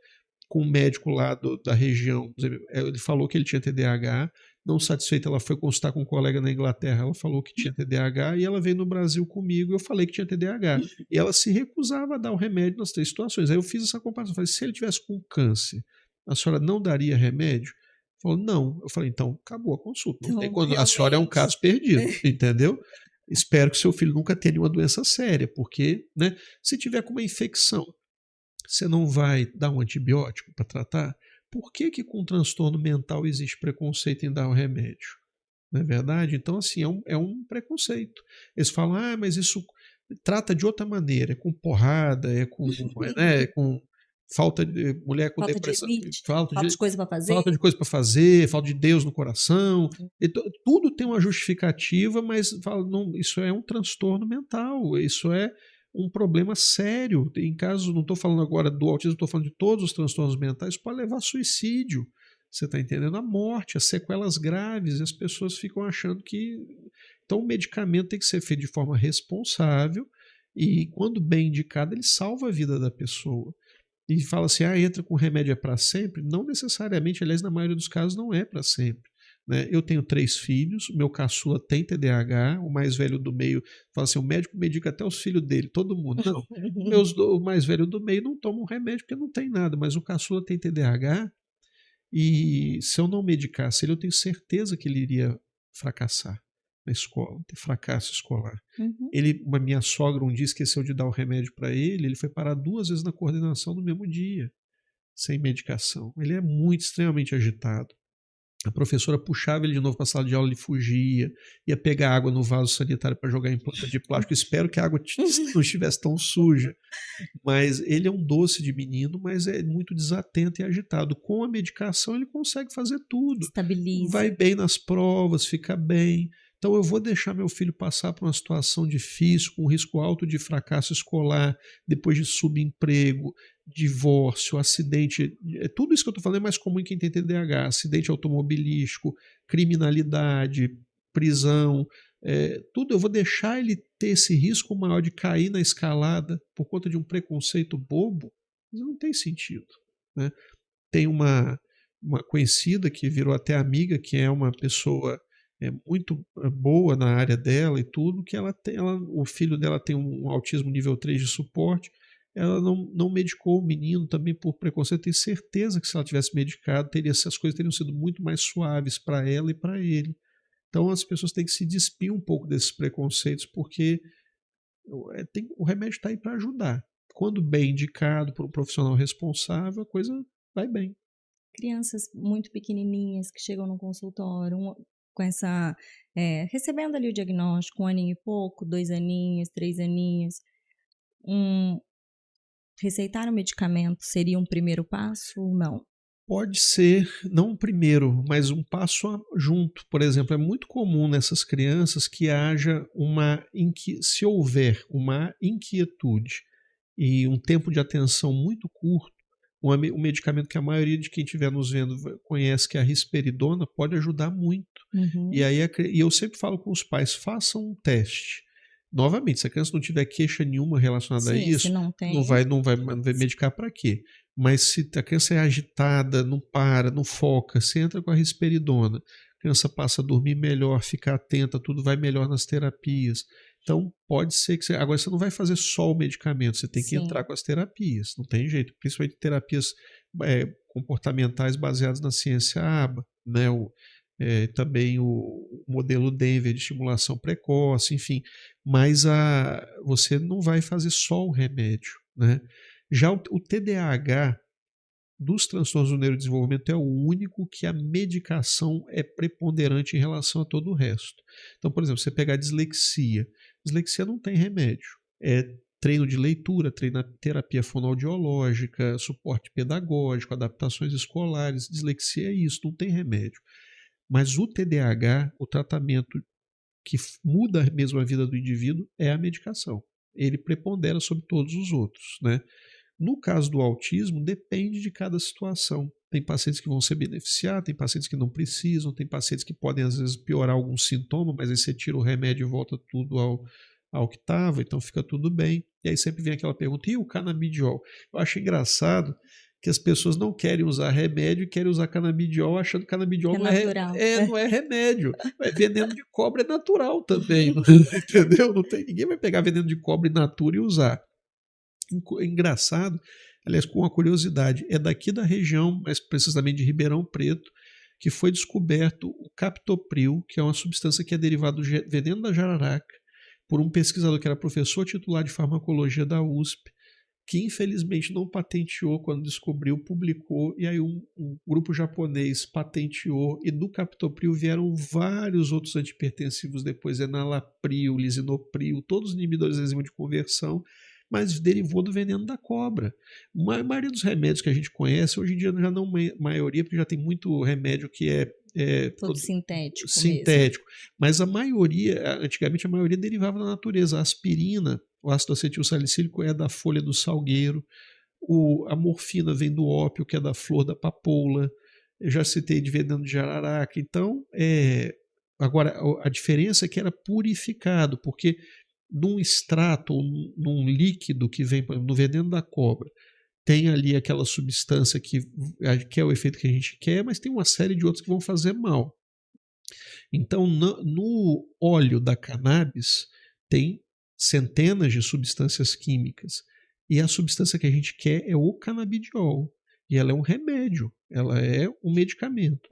com um médico lá da região, ele falou que ele tinha TDAH, não satisfeita, ela foi consultar com um colega na Inglaterra, ela falou que tinha TDAH e ela veio no Brasil comigo e eu falei que tinha TDAH. E ela se recusava a dar o remédio nas 3 situações. Aí eu fiz essa comparação, falei, se ele tivesse com câncer, a senhora não daria remédio? Falou, não. Eu falei, então acabou a consulta. Não tem quando, a senhora é um caso perdido, entendeu? Espero que seu filho nunca tenha nenhuma doença séria, porque, né, se tiver com uma infecção, você não vai dar um antibiótico para tratar? Por que com transtorno mental existe preconceito em dar o remédio? Não é verdade? Então, assim, é um preconceito. Eles falam, mas isso trata de outra maneira, é com porrada, né, com falta de mulher com Falta de depressão, elite, falta de coisa para fazer. falta de coisa para fazer, falta de Deus no coração. Tudo tem uma justificativa, mas não, isso é um transtorno mental, isso é um problema sério. Em caso, não estou falando agora do autismo, estou falando de todos os transtornos mentais, pode levar a suicídio. Você está entendendo? A morte, as sequelas graves, e as pessoas ficam achando que. Então, o medicamento tem que ser feito de forma responsável e, quando bem indicado, ele salva a vida da pessoa. E fala assim, entra com remédio é para sempre? Não necessariamente, aliás, na maioria dos casos não é para sempre. Né? Eu tenho 3 filhos, o meu caçula tem TDAH, o mais velho do meio fala assim, o médico medica até os filhos dele, todo mundo. Não, o mais velho do meio não toma um remédio porque não tem nada, mas o caçula tem TDAH e se eu não medicasse ele, eu tenho certeza que ele iria fracassar na escola, ter fracasso escolar. A minha sogra um dia esqueceu de dar o remédio para ele foi parar 2 vezes na coordenação no mesmo dia, sem medicação. Ele é extremamente agitado. A professora puxava ele de novo para a sala de aula, ele fugia, ia pegar água no vaso sanitário para jogar em planta de plástico. Espero que a água não estivesse tão suja. Mas ele é um doce de menino, mas é muito desatento e agitado. Com a medicação ele consegue fazer tudo. Estabiliza. Vai bem nas provas, fica bem. Então eu vou deixar meu filho passar por uma situação difícil, com risco alto de fracasso escolar, depois de subemprego, divórcio, acidente. Tudo isso que eu estou falando é mais comum em quem tem TDAH. Acidente automobilístico, criminalidade, prisão, tudo. Eu vou deixar ele ter esse risco maior de cair na escalada por conta de um preconceito bobo? Isso não tem sentido. Né? Tem uma conhecida que virou até amiga, que é uma pessoa muito boa na área dela e tudo, que o filho dela tem um autismo nível 3 de suporte, ela não medicou o menino também por preconceito. Tenho certeza que se ela tivesse medicado, as coisas teriam sido muito mais suaves para ela e para ele. Então as pessoas têm que se despir um pouco desses preconceitos, porque o remédio está aí para ajudar. Quando bem indicado por um profissional responsável, a coisa vai bem. Crianças muito pequenininhas que chegam no consultório, com essa recebendo ali o diagnóstico, 1 aninho e pouco, 2 aninhos, 3 aninhos, receitar o medicamento seria um primeiro passo ou não? Pode ser, não um primeiro, mas um passo junto. Por exemplo, é muito comum nessas crianças que haja se houver uma inquietude e um tempo de atenção muito curto, um medicamento que a maioria de quem estiver nos vendo conhece, que é a risperidona, pode ajudar muito. E aí eu sempre falo com os pais, façam um teste. Novamente, se a criança não tiver queixa nenhuma relacionada a isso, não vai medicar para quê? Mas se a criança é agitada, não para, não foca, você entra com a risperidona, a criança passa a dormir melhor, fica atenta, tudo vai melhor nas terapias. Então, pode ser que agora você não vai fazer só o medicamento, você tem que entrar com as terapias, não tem jeito, principalmente terapias comportamentais baseadas na ciência ABA, né? Também o modelo Denver de estimulação precoce, enfim, mas você não vai fazer só o remédio, né? Já o TDAH dos transtornos do neurodesenvolvimento é o único que a medicação é preponderante em relação a todo o resto. Então, por exemplo, você pegar dislexia não tem remédio, é treino de leitura, terapia fonoaudiológica, suporte pedagógico, adaptações escolares. Dislexia é isso, não tem remédio. Mas o TDAH, o tratamento que muda mesmo a vida do indivíduo é a medicação. Ele prepondera sobre todos os outros, né? No caso do autismo, depende de cada situação. Tem pacientes que vão se beneficiar, tem pacientes que não precisam, tem pacientes que podem às vezes piorar algum sintoma, mas aí você tira o remédio e volta tudo ao que estava, então fica tudo bem. E aí sempre vem aquela pergunta, e o canabidiol? Eu acho engraçado que as pessoas não querem usar remédio e querem usar canabidiol achando que canabidiol não é remédio. Veneno de cobra é natural também, entendeu? Ninguém vai pegar veneno de cobra in natura e usar. Engraçado, aliás, com uma curiosidade, é daqui da região, mais precisamente de Ribeirão Preto, que foi descoberto o captopril, que é uma substância que é derivada do veneno da jararaca, por um pesquisador que era professor titular de farmacologia da USP, que infelizmente não patenteou quando descobriu, publicou, e aí um grupo japonês patenteou, e do captopril vieram vários outros antihipertensivos depois, enalapril, lisinopril, todos os inibidores da enzima de conversão, mas derivou do veneno da cobra. A maioria dos remédios que a gente conhece, hoje em dia já não maioria, porque já tem muito remédio que todo sintético sintético, mesmo. mas a maioria, antigamente a maioria derivava da natureza. A aspirina, o ácido acetil salicílico é da folha do salgueiro, a morfina vem do ópio, que é da flor da papoula, eu já citei de veneno de jararaca. Então, agora a diferença é que era purificado, porque num extrato ou num líquido que vem no veneno da cobra, tem ali aquela substância que é o efeito que a gente quer, mas tem uma série de outros que vão fazer mal. Então, no óleo da cannabis tem centenas de substâncias químicas, e a substância que a gente quer é o canabidiol, e ela é um remédio, ela é um medicamento,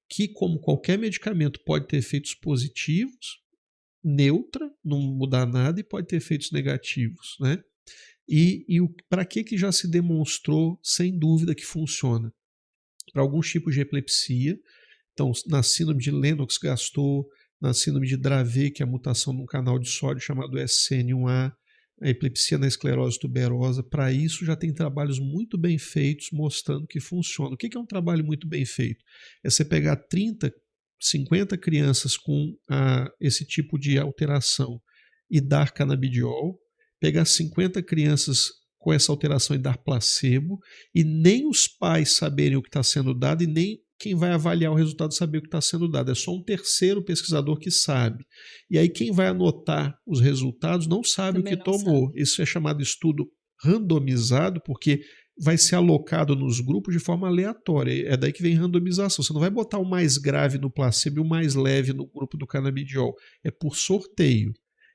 que, como qualquer medicamento, pode ter efeitos positivos, neutra, não mudar nada, e pode ter efeitos negativos, né? E para que já se demonstrou, sem dúvida, que funciona? Para alguns tipos de epilepsia, então na síndrome de Lennox-Gastaut, na síndrome de Dravet, que é a mutação num canal de sódio chamado SCN1A, a epilepsia na esclerose tuberosa, para isso já tem trabalhos muito bem feitos mostrando que funciona. O que é um trabalho muito bem feito? É você pegar 30, 50 crianças com esse tipo de alteração e dar canabidiol, pegar 50 crianças com essa alteração e dar placebo, e nem os pais saberem o que está sendo dado e nem quem vai avaliar o resultado saber o que está sendo dado. É só um terceiro pesquisador que sabe. E aí quem vai anotar os resultados não sabe também o que tomou. Sabe. Isso é chamado estudo randomizado, porque vai ser alocado nos grupos de forma aleatória. É daí que vem randomização. Você não vai botar o mais grave no placebo e o mais leve no grupo do canabidiol. É por sorteio.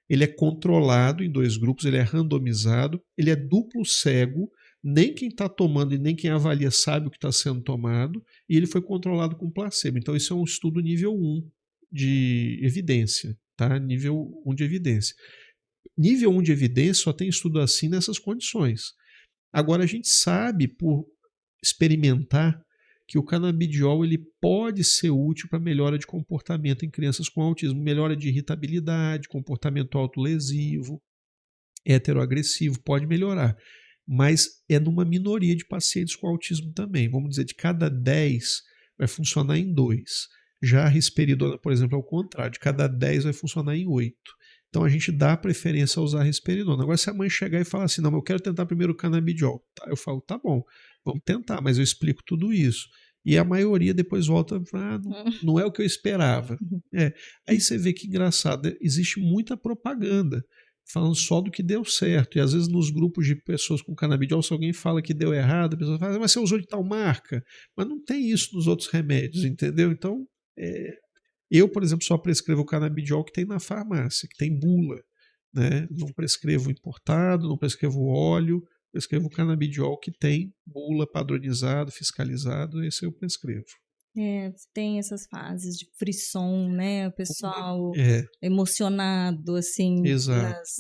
Ele é controlado em 2 grupos, ele é randomizado, ele é duplo cego, nem quem está tomando e nem quem avalia sabe o que está sendo tomado, e ele foi controlado com placebo. Então, isso é um estudo nível 1 de evidência, tá? Nível 1 de evidência. Nível 1 de evidência só tem estudo assim nessas condições. Agora, a gente sabe, por experimentar, que o canabidiol ele pode ser útil para melhora de comportamento em crianças com autismo, melhora de irritabilidade, comportamento autolesivo, heteroagressivo, pode melhorar. Mas é numa minoria de pacientes com autismo também. Vamos dizer, de cada 10 vai funcionar em 2. Já a risperidona, por exemplo, é o contrário, de cada 10 vai funcionar em 8. Então a gente dá preferência a usar a risperidona. Agora, se a mãe chegar e falar assim, não, eu quero tentar primeiro o canabidiol, tá? Eu falo, tá bom, vamos tentar, mas eu explico tudo isso. E a maioria depois volta, não é o que eu esperava. Aí você vê que engraçado, existe muita propaganda falando só do que deu certo. E às vezes nos grupos de pessoas com canabidiol, se alguém fala que deu errado, a pessoa fala, mas você usou de tal marca? Mas não tem isso nos outros remédios, entendeu? Então, eu, por exemplo, só prescrevo o canabidiol que tem na farmácia, que tem bula. Né? Não prescrevo importado, não prescrevo óleo, prescrevo o canabidiol que tem bula padronizado, fiscalizado, esse eu prescrevo. Tem essas fases de frisson, né? O pessoal emocionado, assim,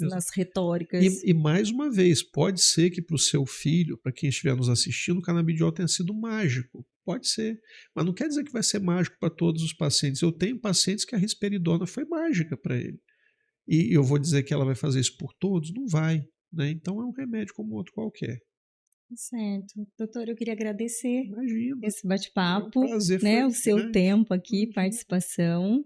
nas retóricas. E mais uma vez, pode ser que para o seu filho, para quem estiver nos assistindo, o canabidiol tenha sido mágico. Pode ser. Mas não quer dizer que vai ser mágico para todos os pacientes. Eu tenho pacientes que a risperidona foi mágica para ele. E eu vou dizer que ela vai fazer isso por todos? Não vai. Né? Então é um remédio como outro qualquer. Certo. Doutor, eu queria agradecer Imagina. esse bate-papo, prazer, né? O seu tempo aqui, participação.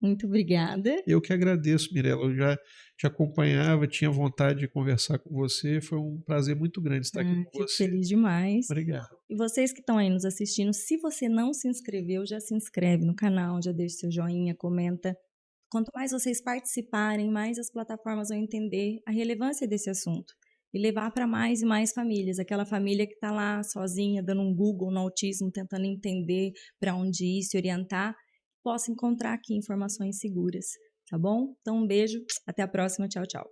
Muito obrigada. Eu que agradeço, Mirella. Eu já te acompanhava, tinha vontade de conversar com você. Foi um prazer muito grande estar aqui com você. Fico feliz demais. Obrigado. E vocês que estão aí nos assistindo, se você não se inscreveu, já se inscreve no canal, já deixa seu joinha, comenta. Quanto mais vocês participarem, mais as plataformas vão entender a relevância desse assunto e levar para mais e mais famílias. Aquela família que está lá sozinha, dando um Google no autismo, tentando entender para onde ir, se orientar, possa encontrar aqui informações seguras, tá bom? Então, um beijo, até a próxima, tchau, tchau.